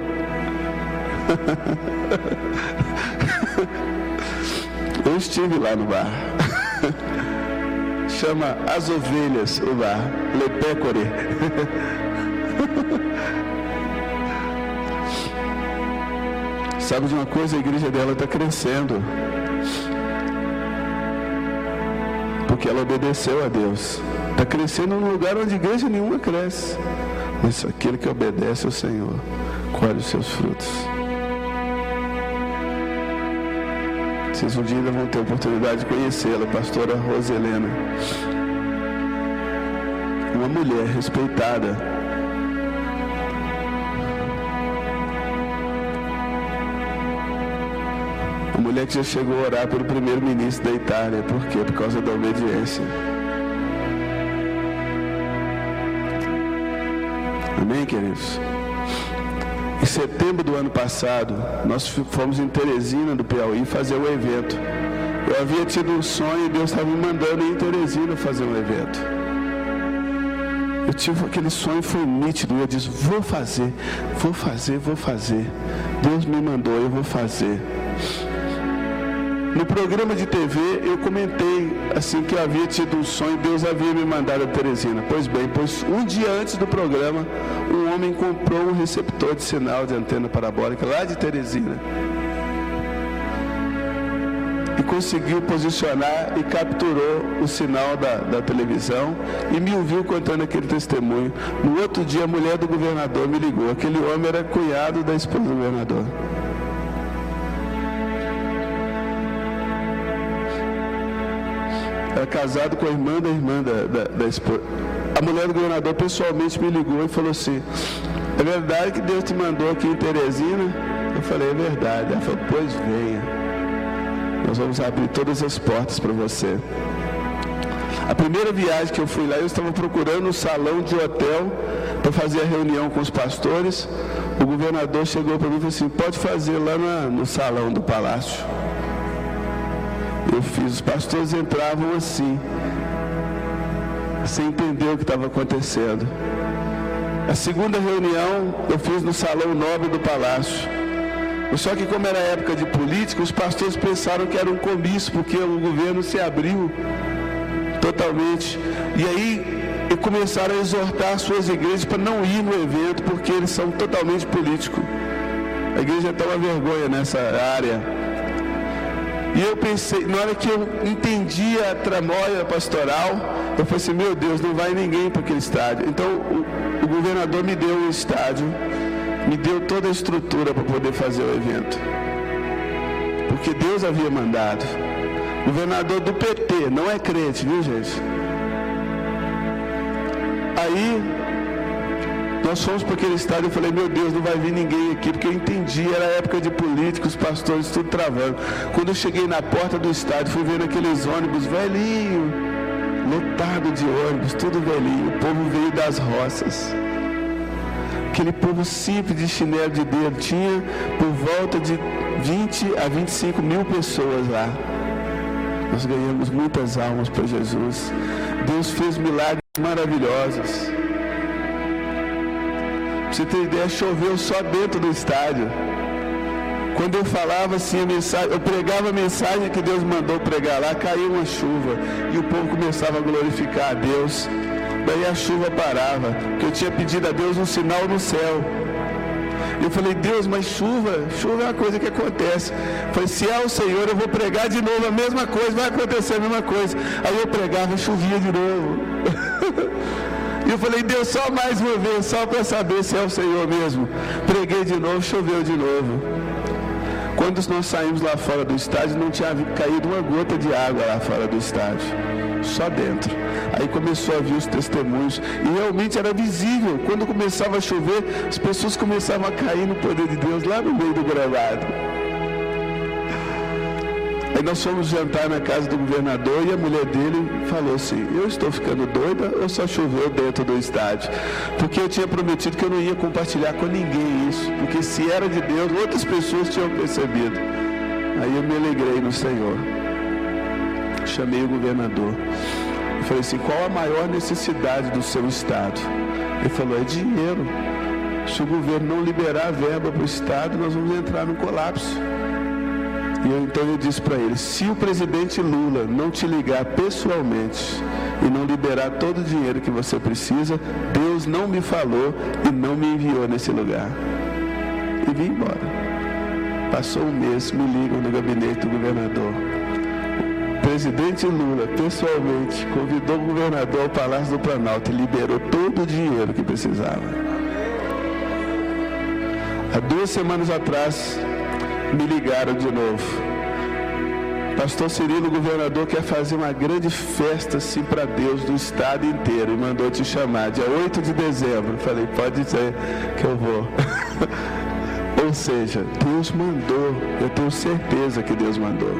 Eu estive lá no bar. Chama As Ovelhas, o bar, Le Pecore. Sabe de uma coisa? A igreja dela está crescendo. Porque ela obedeceu a Deus. Está crescendo num lugar onde igreja nenhuma cresce. Mas aquele que obedece ao Senhor colhe os seus frutos. Vocês um dia ainda vão ter a oportunidade de conhecê-la, a pastora Roselena. Uma mulher respeitada. Uma mulher que já chegou a orar pelo primeiro-ministro da Itália. Por quê? Por causa da obediência. Amém, queridos? Em setembro do ano passado, nós fomos em Teresina, do Piauí, fazer um evento. Eu havia tido um sonho e Deus estava me mandando ir em Teresina fazer um evento. Eu tive aquele sonho, foi nítido. Eu disse: vou fazer. Deus me mandou, eu vou fazer. No programa de TV, eu comentei assim que eu havia tido um sonho, Deus havia me mandado a Teresina. Pois bem, um dia antes do programa, um homem comprou um receptor de sinal de antena parabólica lá de Teresina. E conseguiu posicionar e capturou o sinal da televisão e me ouviu contando aquele testemunho. No outro dia, a mulher do governador me ligou. Aquele homem era cunhado da esposa do governador. Era casado com a irmã da esposa. A mulher do governador pessoalmente me ligou e falou assim: é verdade que Deus te mandou aqui em Teresina? Eu falei: é verdade. Ela falou: pois venha. Nós vamos abrir todas as portas para você. A primeira viagem que eu fui lá, eu estava procurando um salão de hotel para fazer a reunião com os pastores. O governador chegou para mim e falou assim: pode fazer lá no salão do palácio. Eu fiz, os pastores entravam assim, sem entender o que estava acontecendo. A segunda reunião eu fiz no salão nobre do palácio. Só que como era época de política, os pastores pensaram que era um comício, porque o governo se abriu totalmente. E aí começaram a exortar as suas igrejas para não ir no evento, porque eles são totalmente políticos. A A igreja está uma vergonha nessa área. E eu pensei, na hora que eu entendi a tramóia pastoral, eu falei assim, meu Deus, não vai ninguém para aquele estádio. Então o governador me deu o estádio, me deu toda a estrutura para poder fazer o evento. Porque Deus havia mandado. Governador do PT, não é crente, viu gente? Aí nós fomos para aquele estádio, eu falei, meu Deus, não vai vir ninguém aqui, porque eu entendi, era época de políticos, pastores, tudo travando. Quando eu cheguei na porta do estádio, fui vendo aqueles ônibus velhinho, lotado de ônibus, tudo velhinho, o povo veio das roças. Aquele povo simples de chinelo de dedo, tinha por volta de 20 a 25 mil pessoas lá. Nós ganhamos muitas almas para Jesus. Deus fez milagres maravilhosos. Pra você ter ideia, choveu só dentro do estádio. Quando eu falava assim a mensagem, eu pregava a mensagem que Deus mandou pregar lá, caiu uma chuva e o povo começava a glorificar a Deus. Daí a chuva parava, porque eu tinha pedido a Deus um sinal no céu. Eu falei, Deus, mas chuva é uma coisa que acontece. Eu falei, se é o Senhor, eu vou pregar de novo a mesma coisa, vai acontecer a mesma coisa. Aí eu pregava, chovia de novo. E eu falei, Deus, só mais uma vez, só para saber se é o Senhor mesmo. Preguei de novo, choveu de novo. Quando nós saímos lá fora do estádio, não tinha caído uma gota de água lá fora do estádio. Só dentro. Aí começou a vir os testemunhos e realmente era visível. Quando começava a chover, as pessoas começavam a cair no poder de Deus lá no meio do gramado. Aí nós fomos jantar na casa do governador e a mulher dele falou assim, eu estou ficando doida ou só choveu dentro do estádio? Porque eu tinha prometido que eu não ia compartilhar com ninguém isso, porque se era de Deus, outras pessoas tinham percebido. Aí eu me alegrei no Senhor. Chamei o governador. Eu falei assim, qual a maior necessidade do seu estado? Ele falou, é dinheiro. Se o governo não liberar a verba para o estado, nós vamos entrar no colapso. E então eu disse para ele, se o presidente Lula não te ligar pessoalmente e não liberar todo o dinheiro que você precisa, Deus não me falou e não me enviou nesse lugar. E vim embora. Passou um mês, me ligam no gabinete do governador. O presidente Lula, pessoalmente, convidou o governador ao Palácio do Planalto e liberou todo o dinheiro que precisava. Há 2 semanas atrás, me ligaram de novo. Pastor Cirilo, o governador, quer fazer uma grande festa assim para Deus do estado inteiro e mandou te chamar, dia 8 de dezembro. Falei, pode dizer que eu vou. Ou seja, Deus mandou, eu tenho certeza que Deus mandou.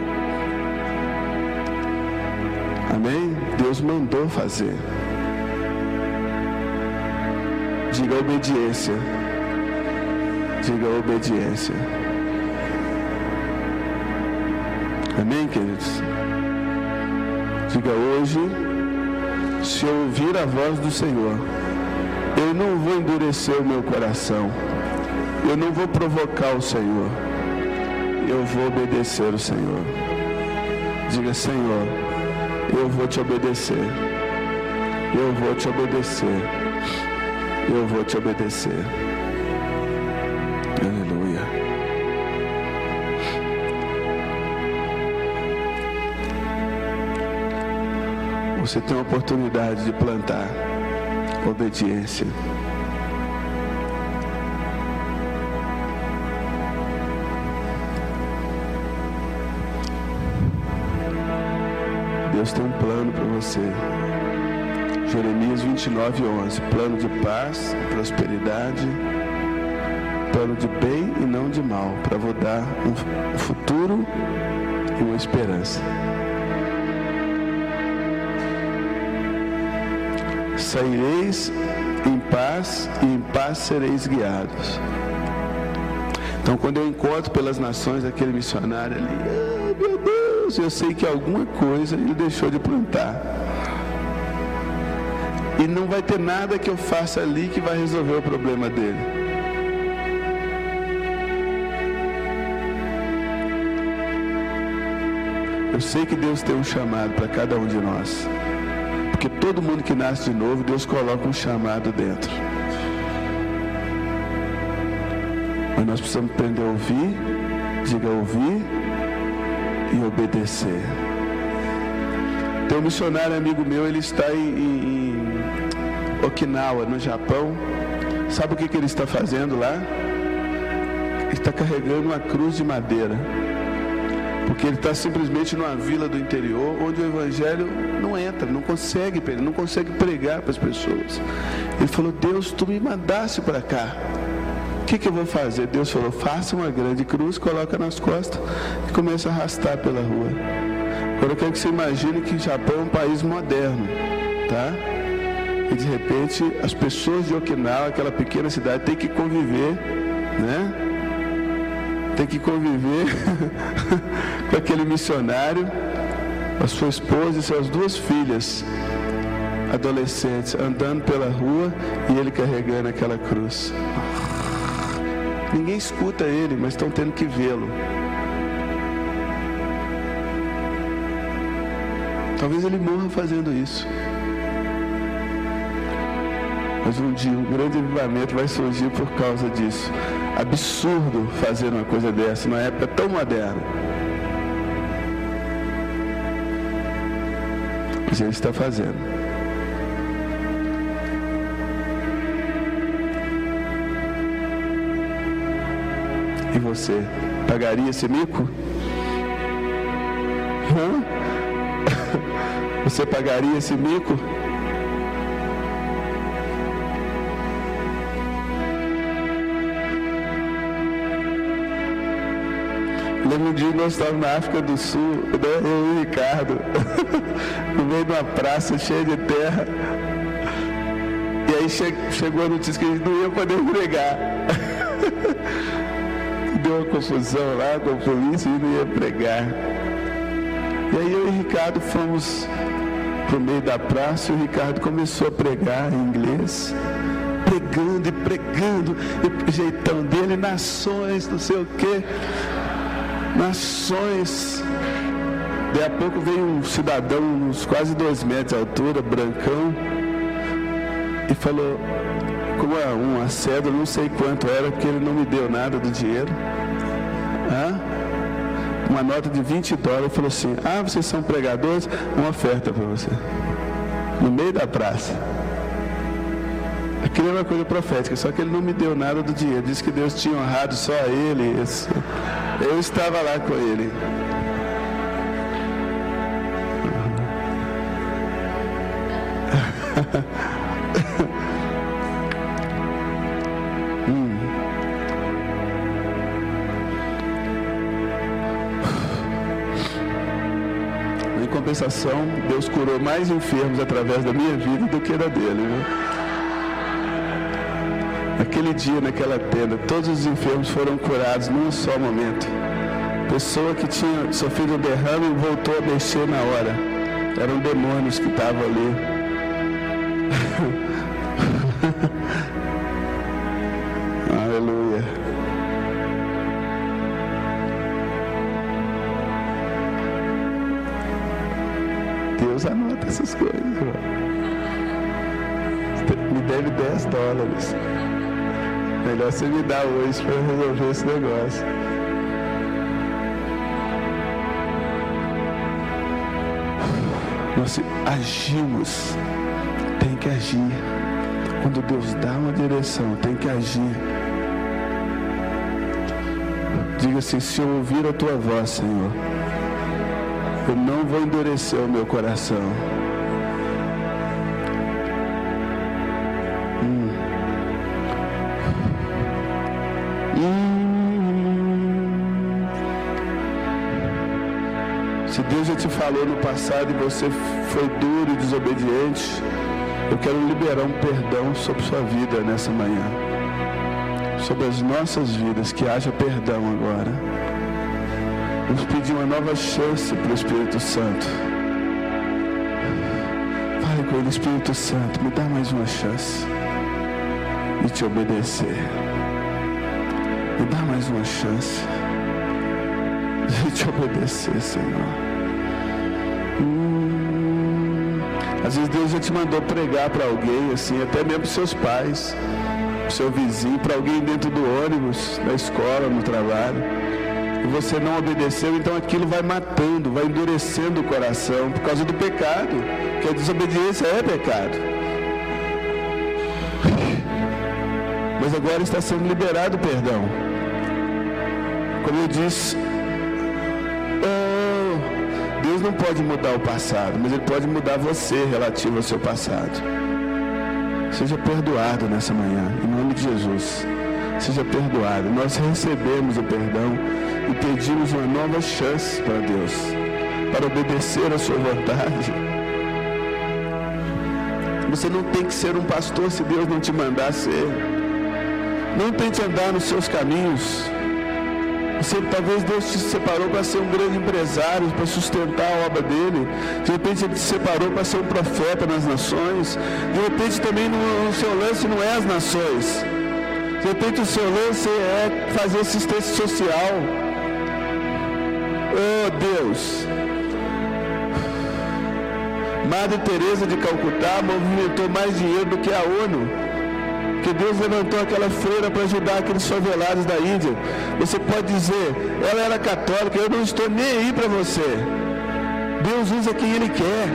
Amém? Deus mandou fazer. Diga obediência. Diga obediência. Amém, queridos? Diga hoje, se eu ouvir a voz do Senhor, eu não vou endurecer o meu coração, eu não vou provocar o Senhor, eu vou obedecer o Senhor. Diga, Senhor, eu vou te obedecer, eu vou te obedecer, eu vou te obedecer. Aleluia. Você tem a oportunidade de plantar obediência. Deus tem um plano para você. Jeremias 29:11. Plano de paz e prosperidade, plano de bem e não de mal, para vos dar um futuro e uma esperança. Saireis em paz e em paz sereis guiados. Então, quando eu encontro pelas nações aquele missionário ali, meu Deus, eu sei que alguma coisa ele deixou de plantar. E não vai ter nada que eu faça ali que vai resolver o problema dele. Eu sei que Deus tem um chamado para cada um de nós. Porque todo mundo que nasce de novo, Deus coloca um chamado dentro. Mas nós precisamos aprender a ouvir, diga ouvir e obedecer. Tem um missionário amigo meu, ele está em Okinawa, no Japão. Sabe o que ele está fazendo lá? Ele está carregando uma cruz de madeira. Porque ele está simplesmente numa vila do interior, onde o evangelho não entra, não consegue pregar para as pessoas. Ele falou: Deus, tu me mandasse para cá. O que eu vou fazer? Deus falou: faça uma grande cruz, coloca nas costas e começa a arrastar pela rua. Agora eu quero que você imagine que o Japão é um país moderno, tá? E de repente as pessoas de Okinawa, aquela pequena cidade, têm que conviver, né? Tem que conviver com aquele missionário, a sua esposa e suas 2 filhas adolescentes andando pela rua e ele carregando aquela cruz. Ninguém escuta ele, mas estão tendo que vê-lo. Talvez ele morra fazendo isso. Mas um dia um grande avivamento vai surgir por causa disso. Absurdo fazer uma coisa dessa numa época tão moderna. Mas ele está fazendo. E você, pagaria esse mico? Você pagaria esse mico? Lembro um dia nós estávamos na África do Sul, né? Eu e o Ricardo, no meio de uma praça cheia de terra. E aí chegou a notícia que a gente não ia poder pregar. Deu uma confusão lá com a polícia e não ia pregar. E aí eu e o Ricardo fomos para o meio da praça e o Ricardo começou a pregar em inglês. Pregando e pregando, e o jeitão dele, nações, não sei o quê. Nações. Daí a pouco veio um cidadão, uns quase 2 metros de altura, brancão, e falou, com uma cédula, não sei quanto era, porque ele não me deu nada do dinheiro. Uma nota de $20, falou assim: vocês são pregadores? Uma oferta para você. No meio da praça. Aquilo era uma coisa profética, só que ele não me deu nada do dinheiro. Disse que Deus tinha honrado só a ele. Eu estava lá com ele. Em compensação, Deus curou mais enfermos através da minha vida do que da dele, viu? Naquele dia, naquela tenda, todos os enfermos foram curados num só momento. Pessoa que tinha sofrido um derrame voltou a mexer na hora. Eram demônios que estavam ali. Aleluia. Deus anota essas coisas. Me deve $10. Melhor você me dar hoje para resolver esse negócio. Nós agimos, tem que agir. Quando Deus dá uma direção, tem que agir. Diga assim: se eu ouvir a tua voz, Senhor, eu não vou endurecer o meu coração. Se Deus já te falou no passado e você foi duro e desobediente, eu quero liberar um perdão sobre sua vida nessa manhã. Sobre as nossas vidas, que haja perdão agora. Vamos pedir uma nova chance para o Espírito Santo. Fale com ele: Espírito Santo, me dá mais uma chance de te obedecer. Me dá mais uma chance de te obedecer, Senhor. Às vezes Deus já te mandou pregar para alguém, assim, até mesmo para seus pais. o seu vizinho, para alguém dentro do ônibus, na escola, no trabalho, e você não obedeceu, então aquilo vai matando, vai endurecendo o coração por causa do pecado, porque a desobediência é pecado. Mas agora está sendo liberado o perdão. Como eu disse, Deus não pode mudar o passado, mas Ele pode mudar você relativo ao seu passado. Seja perdoado nessa manhã, em nome de Jesus. Seja perdoado. Nós recebemos o perdão e pedimos uma nova chance para Deus, para obedecer a sua vontade. Você não tem que ser um pastor se Deus não te mandar ser. Não tente andar nos seus caminhos. Talvez Deus te separou para ser um grande empresário, para sustentar a obra dele. De repente Ele te separou para ser um profeta nas nações. De repente também o seu lance não é as nações. De repente o seu lance é fazer assistência social. Oh Deus! Madre Teresa de Calcutá movimentou mais dinheiro do que a ONU. Que Deus levantou aquela freira para ajudar aqueles favelados da Índia. Você pode dizer, ela era católica, eu não estou nem aí para você. Deus usa quem Ele quer.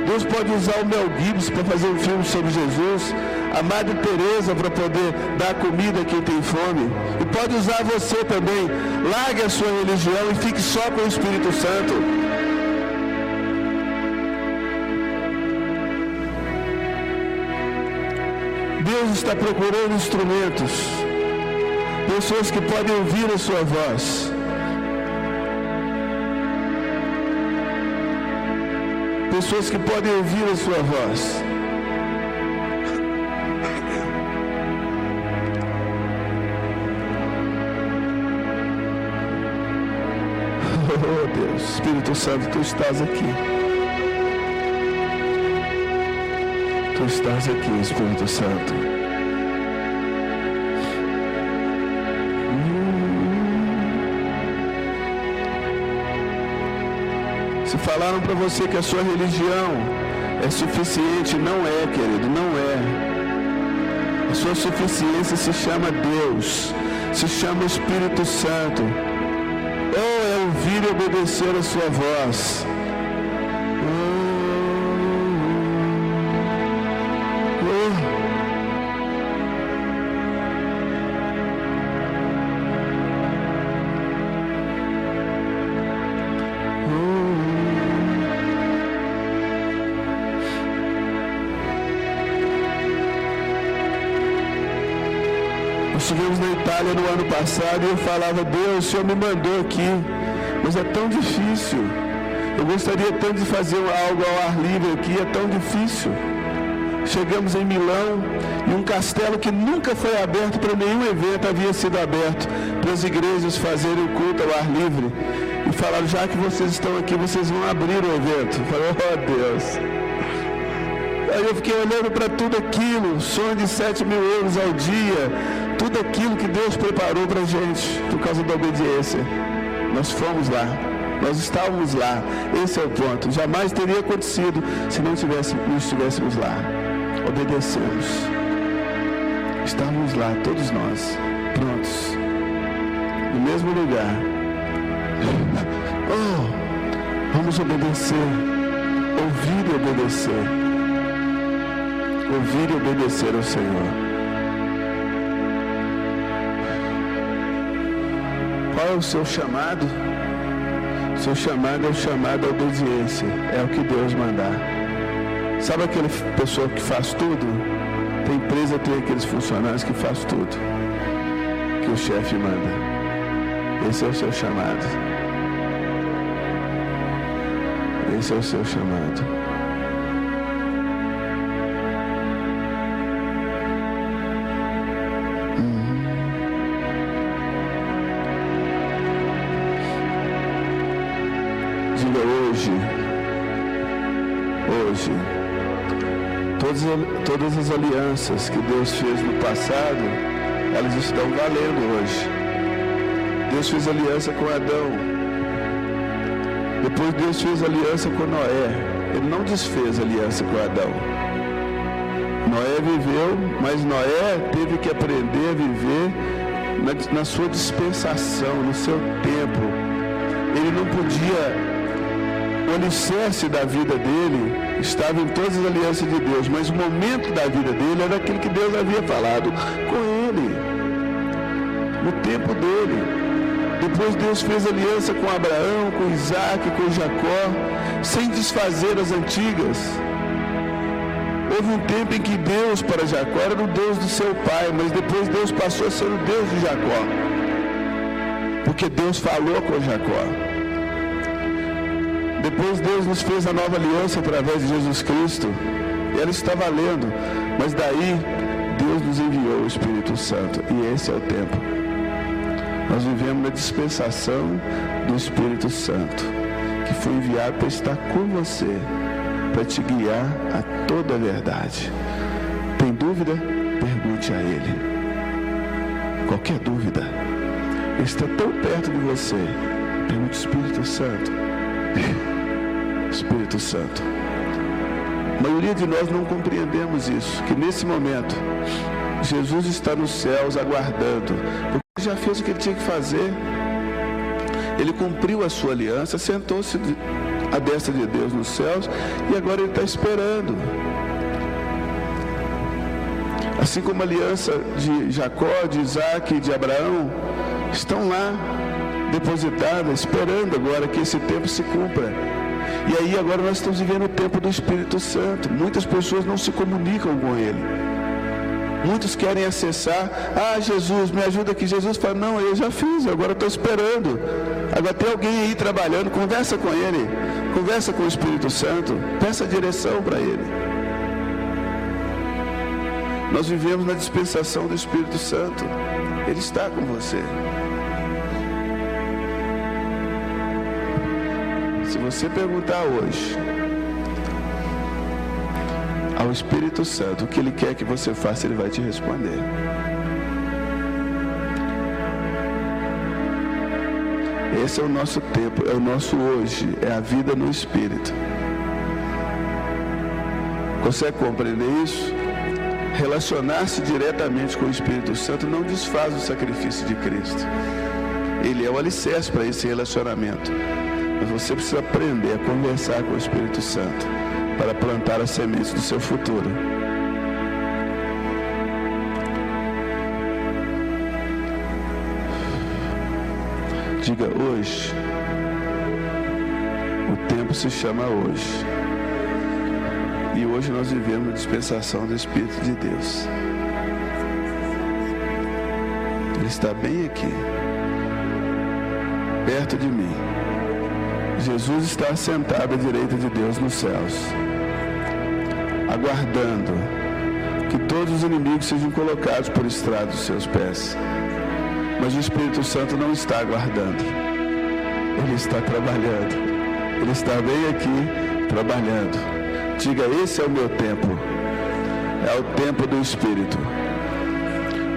Deus pode usar o Mel Gibson para fazer um filme sobre Jesus, a Madre Teresa para poder dar comida a quem tem fome, e pode usar você também. Largue a sua religião e fique só com o Espírito Santo. Deus está procurando instrumentos, pessoas que podem ouvir a sua voz, pessoas que podem ouvir a sua voz. Oh Deus, Espírito Santo, Tu estás aqui. Tu estás aqui, Espírito Santo. Se falaram para você que a sua religião é suficiente, não é, querido, não é. A sua suficiência se chama Deus, se chama Espírito Santo. Ou é ouvir e obedecer a sua voz. Estivemos na Itália no ano passado e eu falava, Deus, o Senhor me mandou aqui, mas é tão difícil. Eu gostaria tanto de fazer algo ao ar livre aqui, é tão difícil. Chegamos em Milão e um castelo que nunca foi aberto para nenhum evento havia sido aberto para as igrejas fazerem o culto ao ar livre. E falaram, já que vocês estão aqui, vocês vão abrir o evento. Eu falei, oh Deus. Aí eu fiquei olhando para tudo aquilo, sonho de 7.000 euros ao dia, tudo aquilo que Deus preparou para a gente, por causa da obediência. Nós fomos lá, nós estávamos lá, esse é o ponto. Jamais teria acontecido se não estivéssemos lá. Obedecemos. Estávamos lá, todos nós, prontos, no mesmo lugar. Oh, vamos obedecer, ouvir e obedecer. Ouvir e obedecer ao Senhor. Qual é o seu chamado? Seu chamado é o chamado à obediência. É o que Deus mandar. Sabe aquela pessoa que faz tudo? Tem empresa, tem aqueles funcionários que faz tudo que o chefe manda. Esse é o seu chamado. Esse é o seu chamado. Hoje, todas as alianças que Deus fez no passado, elas estão valendo hoje. Deus fez aliança com Adão. Depois Deus fez aliança com Noé. Ele não desfez aliança com Adão. Noé viveu, mas Noé teve que aprender a viver na sua dispensação, no seu tempo. Ele não podia, o alicerce da vida dele estava em todas as alianças de Deus, mas o momento da vida dele era aquilo que Deus havia falado com ele, no tempo dele. Depois Deus fez aliança com Abraão, com Isaac, com Jacó, sem desfazer as antigas. Houve um tempo em que Deus para Jacó era o Deus do seu pai, mas depois Deus passou a ser o Deus de Jacó, porque Deus falou com Jacó. Depois Deus nos fez a nova aliança através de Jesus Cristo, e ela está valendo, mas daí Deus nos enviou o Espírito Santo, e esse é o tempo. Nós vivemos na dispensação do Espírito Santo, que foi enviado para estar com você, para te guiar a toda a verdade. Tem dúvida? Pergunte a Ele. Qualquer dúvida, Ele está tão perto de você. Pergunte: Espírito Santo. Espírito Santo. A maioria de nós não compreendemos isso, que nesse momento Jesus está nos céus aguardando, porque Ele já fez o que Ele tinha que fazer. Ele cumpriu a sua aliança, sentou-se à destra de Deus nos céus, e agora Ele está esperando. Assim como a aliança de Jacó, de Isaac e de Abraão estão lá depositadas, esperando agora que esse tempo se cumpra. E aí agora nós estamos vivendo o tempo do Espírito Santo. Muitas pessoas não se comunicam com Ele. Muitos querem acessar: Jesus, me ajuda aqui. Jesus fala: não, eu já fiz, agora estou esperando. Agora tem alguém aí trabalhando, conversa com Ele, conversa com o Espírito Santo, peça direção para Ele. Nós vivemos na dispensação do Espírito Santo. Ele está com você. Se você perguntar hoje ao Espírito Santo o que Ele quer que você faça, Ele vai te responder. Esse é o nosso tempo, é o nosso hoje, é a vida no Espírito. Consegue compreender isso? Relacionar-se diretamente com o Espírito Santo não desfaz o sacrifício de Cristo. Ele é o alicerce para esse relacionamento. Mas você precisa aprender a conversar com o Espírito Santo para plantar as sementes do seu futuro. Diga: hoje. O tempo se chama hoje. E hoje nós vivemos a dispensação do Espírito de Deus. Ele está bem aqui, perto de mim. Jesus está sentado à direita de Deus nos céus, aguardando que todos os inimigos sejam colocados por estrado dos seus pés. Mas o Espírito Santo não está aguardando. Ele está trabalhando. Ele está bem aqui, trabalhando. Diga: esse é o meu tempo. É o tempo do Espírito.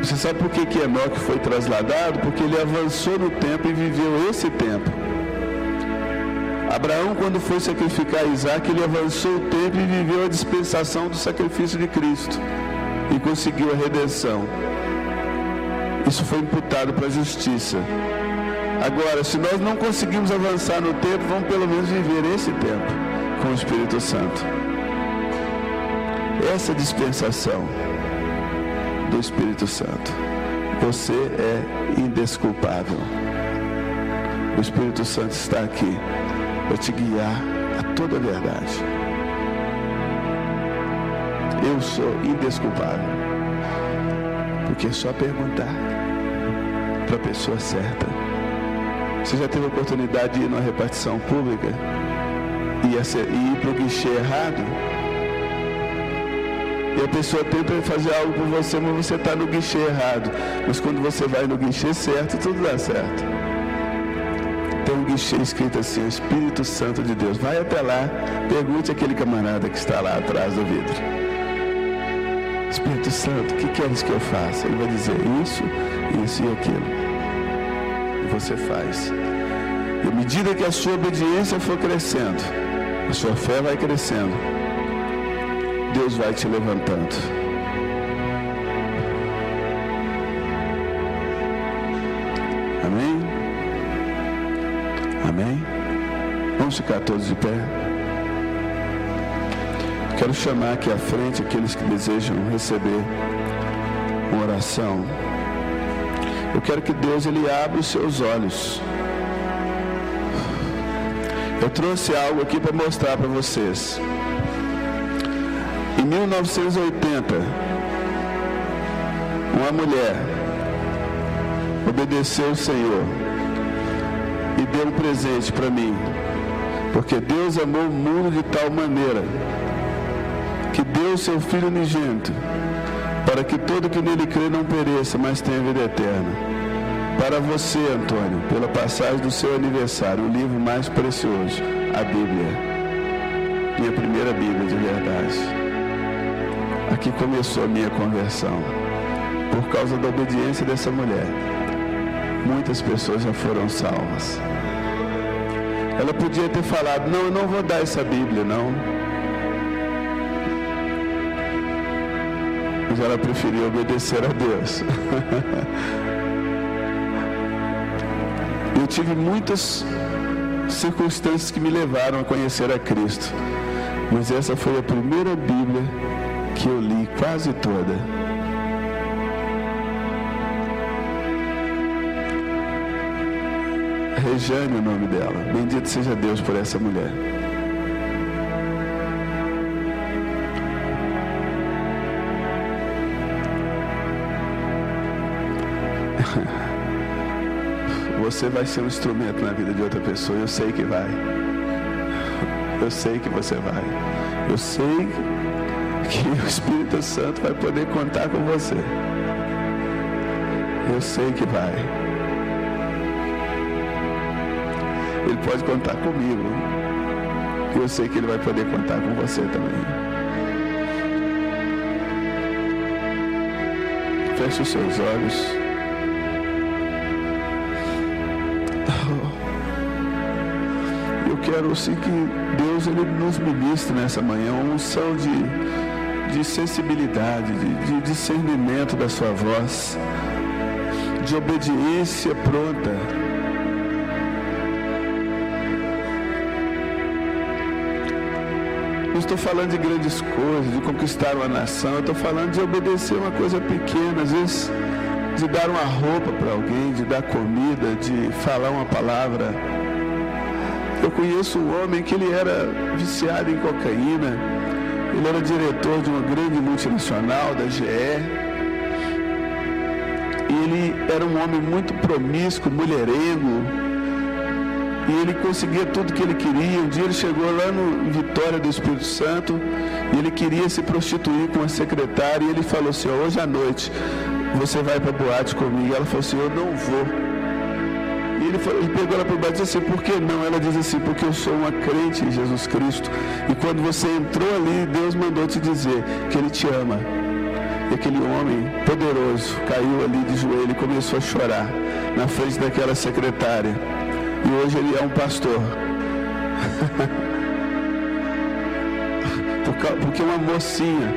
Você sabe por que Enoque foi trasladado? Porque ele avançou no tempo e viveu esse tempo. Abraão, quando foi sacrificar Isaac, ele avançou o tempo e viveu a dispensação do sacrifício de Cristo. E conseguiu a redenção. Isso foi imputado para a justiça. Agora, se nós não conseguimos avançar no tempo, vamos pelo menos viver esse tempo com o Espírito Santo. Essa dispensação do Espírito Santo. Você é indesculpável. O Espírito Santo está aqui para te guiar a toda a verdade. Eu sou indesculpável. Porque é só perguntar para a pessoa certa. Você já teve a oportunidade de ir numa repartição pública e ir para o guichê errado? E a pessoa tenta fazer algo por você, mas você está no guichê errado. Mas quando você vai no guichê certo, tudo dá certo. Tem um guichê escrito assim: o Espírito Santo de Deus. Vai até lá, pergunte àquele camarada que está lá atrás do vidro: Espírito Santo, o que queres que eu faça? Ele vai dizer isso, isso e aquilo. E você faz. E à medida que a sua obediência for crescendo, a sua fé vai crescendo. Deus vai te levantando. Amém? Amém? Vamos ficar todos de pé. Quero chamar aqui à frente aqueles que desejam receber uma oração. Eu quero que Deus ele abra os seus olhos. Eu trouxe algo aqui para mostrar para vocês. Em 1980, uma mulher obedeceu o Senhor e deu um presente para mim, porque Deus amou o mundo de tal maneira que deu o seu Filho unigênito, para que todo que nele crê não pereça, mas tenha vida eterna. Para você, Antônio, pela passagem do seu aniversário, o livro mais precioso, a Bíblia, minha primeira Bíblia de verdade. Aqui começou a minha conversão, por causa da obediência dessa mulher. Muitas pessoas já foram salvas. Ela podia ter falado, não, eu não vou dar essa Bíblia, não. Mas ela preferiu obedecer a Deus. Eu tive muitas circunstâncias que me levaram a conhecer a Cristo. Mas essa foi a primeira Bíblia que eu li quase toda. Rejane é o nome dela. Bendito seja Deus por essa mulher. Você vai ser um instrumento na vida de outra pessoa. Eu sei que vai. Eu sei que você vai. Eu sei que o Espírito Santo vai poder contar com você. Eu sei que vai. Ele pode contar comigo. E eu sei que ele vai poder contar com você também. Feche os seus olhos. Eu quero sim que Deus ele nos ministre nessa manhã uma unção de sensibilidade, de discernimento da sua voz, de obediência pronta. Não estou falando de grandes coisas, de conquistar uma nação. Eu estou falando de obedecer uma coisa pequena, às vezes de dar uma roupa para alguém, de dar comida, de falar uma palavra. Eu conheço um homem que ele era viciado em cocaína. Ele era diretor de uma grande multinacional, da GE. E ele era um homem muito promíscuo, mulherengo. E ele conseguia tudo que ele queria. Um dia ele chegou lá no Vitória do Espírito Santo e ele queria se prostituir com a secretária. E ele falou assim, hoje à noite você vai para a boate comigo. Ela falou assim, eu não vou. E ele pegou ela por baixo e disse assim, por que não? Ela diz assim, porque eu sou uma crente em Jesus Cristo. E quando você entrou ali, Deus mandou te dizer que Ele te ama. E aquele homem poderoso caiu ali de joelho e começou a chorar na frente daquela secretária. E hoje ele é um pastor. Porque uma mocinha.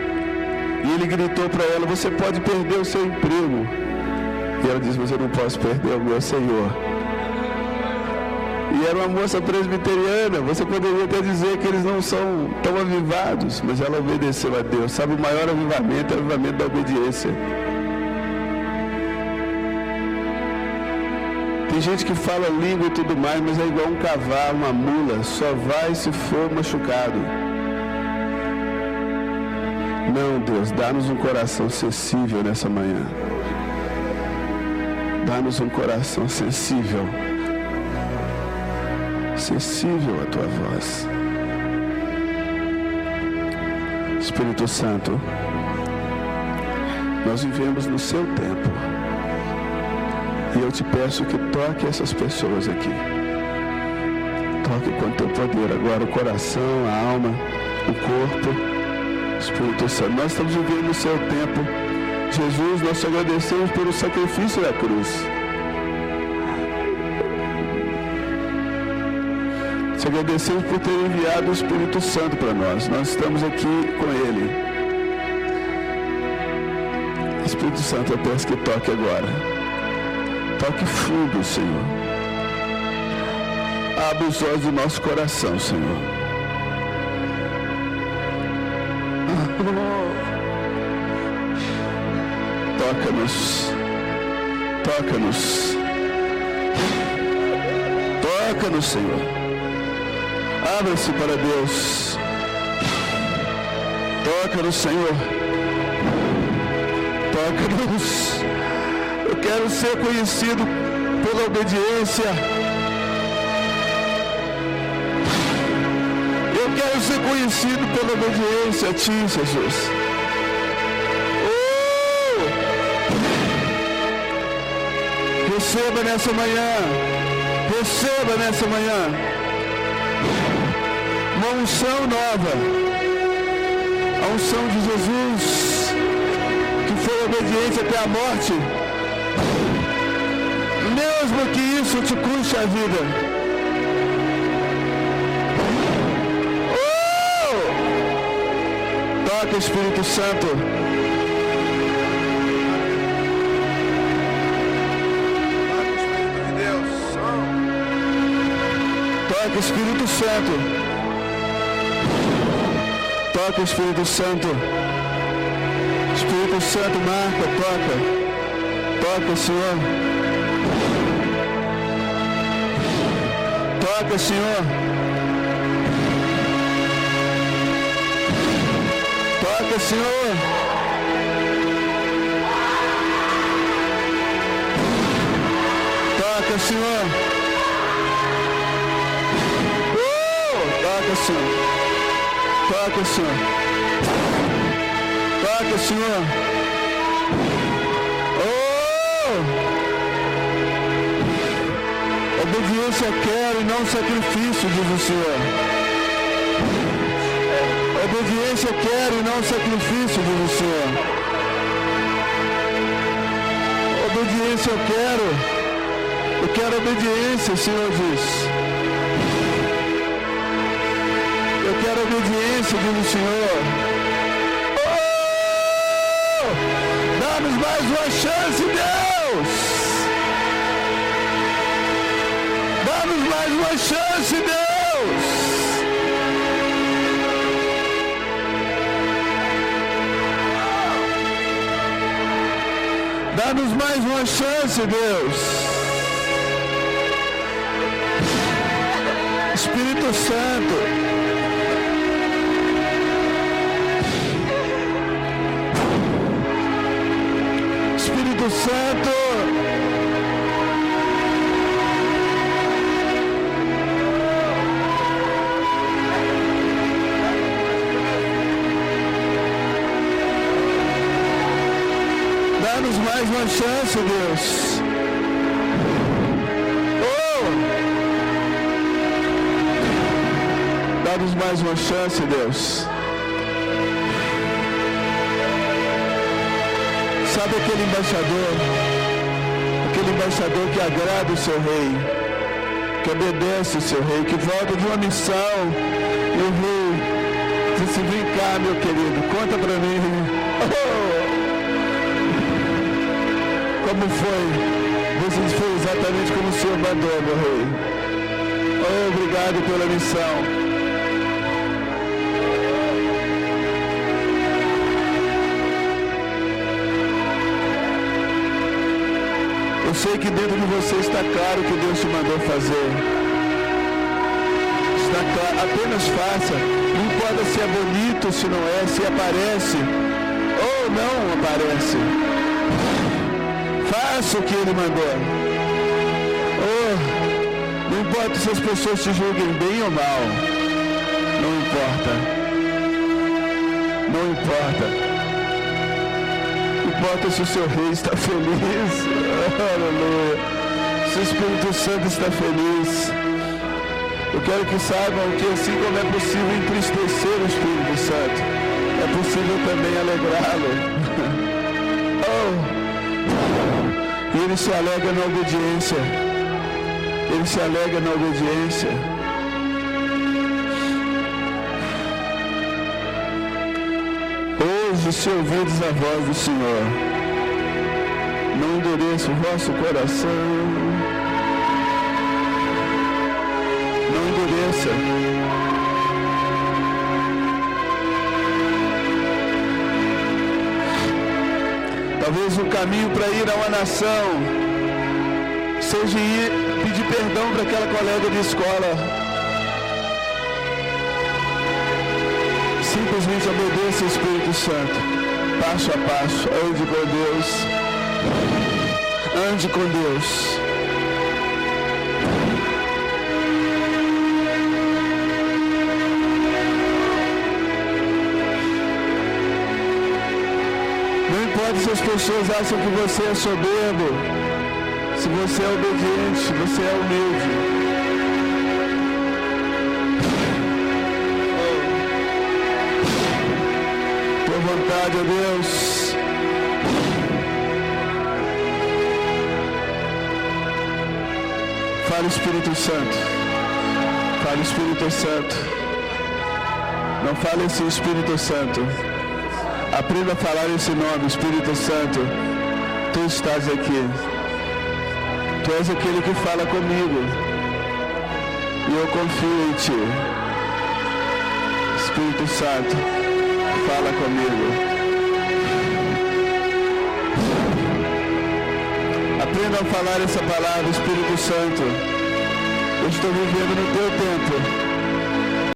E ele gritou para ela, você pode perder o seu emprego. E ela disse, mas eu não posso perder o meu Senhor. E era uma moça presbiteriana. Você poderia até dizer que eles não são tão avivados, mas ela obedeceu a Deus. Sabe, o maior avivamento é o avivamento da obediência. Tem gente que fala língua e tudo mais, mas é igual um cavalo, uma mula, só vai se for machucado. Não, Deus, dá-nos um coração sensível nessa manhã. Dá-nos um coração sensível. Sensível à tua voz. Espírito Santo, nós vivemos no seu tempo. E eu te peço que toque essas pessoas aqui. Toque com teu poder agora o coração, a alma, o corpo. Espírito Santo, nós estamos vivendo no seu tempo. Jesus, nós te agradecemos pelo sacrifício da cruz. Te agradecemos por ter enviado o Espírito Santo para nós. Nós estamos aqui com Ele. Espírito Santo, eu peço que toque agora. Toque fundo, Senhor. Abre os olhos do nosso coração, Senhor. Toca-nos. Toca-nos. Toca-nos, Senhor. Abra-se para Deus. Toca-nos, Senhor. Toca-nos. Eu quero ser conhecido pela obediência. Eu quero ser conhecido pela obediência a Ti, Jesus. Receba nessa manhã. Receba nessa manhã uma unção nova. A unção de Jesus, que foi obediente até a morte. Mesmo que isso te custe a vida. Toca, Espírito Santo. Toca, Espírito Santo. Toca, Espírito Santo. Espírito Santo, marca, toca. Toca, Senhor. Toca, Senhor. Toca, Senhor. Toca, Senhor. Toca, Senhor. Toca, Senhor. Toca, Senhor. Obediência quero e não sacrifício, diz o Senhor. Obediência quero e não sacrifício, diz o Senhor. Obediência eu quero. Eu quero obediência, o Senhor diz. Eu quero obediência, diz o Senhor. Dá-nos mais uma chance, Deus. Dá-nos mais uma chance, Deus. Dá-nos mais uma chance, Deus. Espírito Santo. Espírito Santo, dá-nos mais uma chance, Deus. Dá-nos mais uma chance, Deus. Sabe aquele embaixador que agrada o seu rei, que obedece o seu rei, que volta de uma missão, e o rei diz assim: vem cá, meu querido, conta pra mim. Como foi? Você foi exatamente como o Senhor mandou, meu rei. Obrigado pela missão. Eu sei que dentro de você está claro o que Deus te mandou fazer. Está claro, apenas faça. Não importa se é bonito, se não é, se aparece ou não aparece. Faça o que Ele mandou. Não importa se as pessoas te julguem bem ou mal. Não importa. Não importa. Importa se o seu rei está feliz. Aleluia. Se o Espírito Santo está feliz. Eu quero que saibam que assim como é possível entristecer o Espírito Santo, é possível também alegrá-lo. E Ele se alegra na obediência. Ele se alegra na obediência. Hoje, se ouvirdes a voz do Senhor, Não endureça o vosso coração. Não endureça. Talvez o caminho para ir a uma nação seja ir pedir perdão para aquela colega de escola. Simplesmente obedeça ao Espírito Santo, passo a passo. Ande com Deus. Ande com Deus. Não importa se as pessoas acham que você é soberbo, se você é obediente, se você é humilde. Tua vontade, ó Deus. Fala, Espírito Santo. Fala, Espírito Santo. Não fale assim, Espírito Santo. Aprenda a falar esse nome, Espírito Santo. Tu estás aqui. Tu és aquele que fala comigo. E eu confio em Ti. Espírito Santo, fala comigo. Aprenda a falar essa palavra, Espírito Santo. Eu estou vivendo no Teu tempo.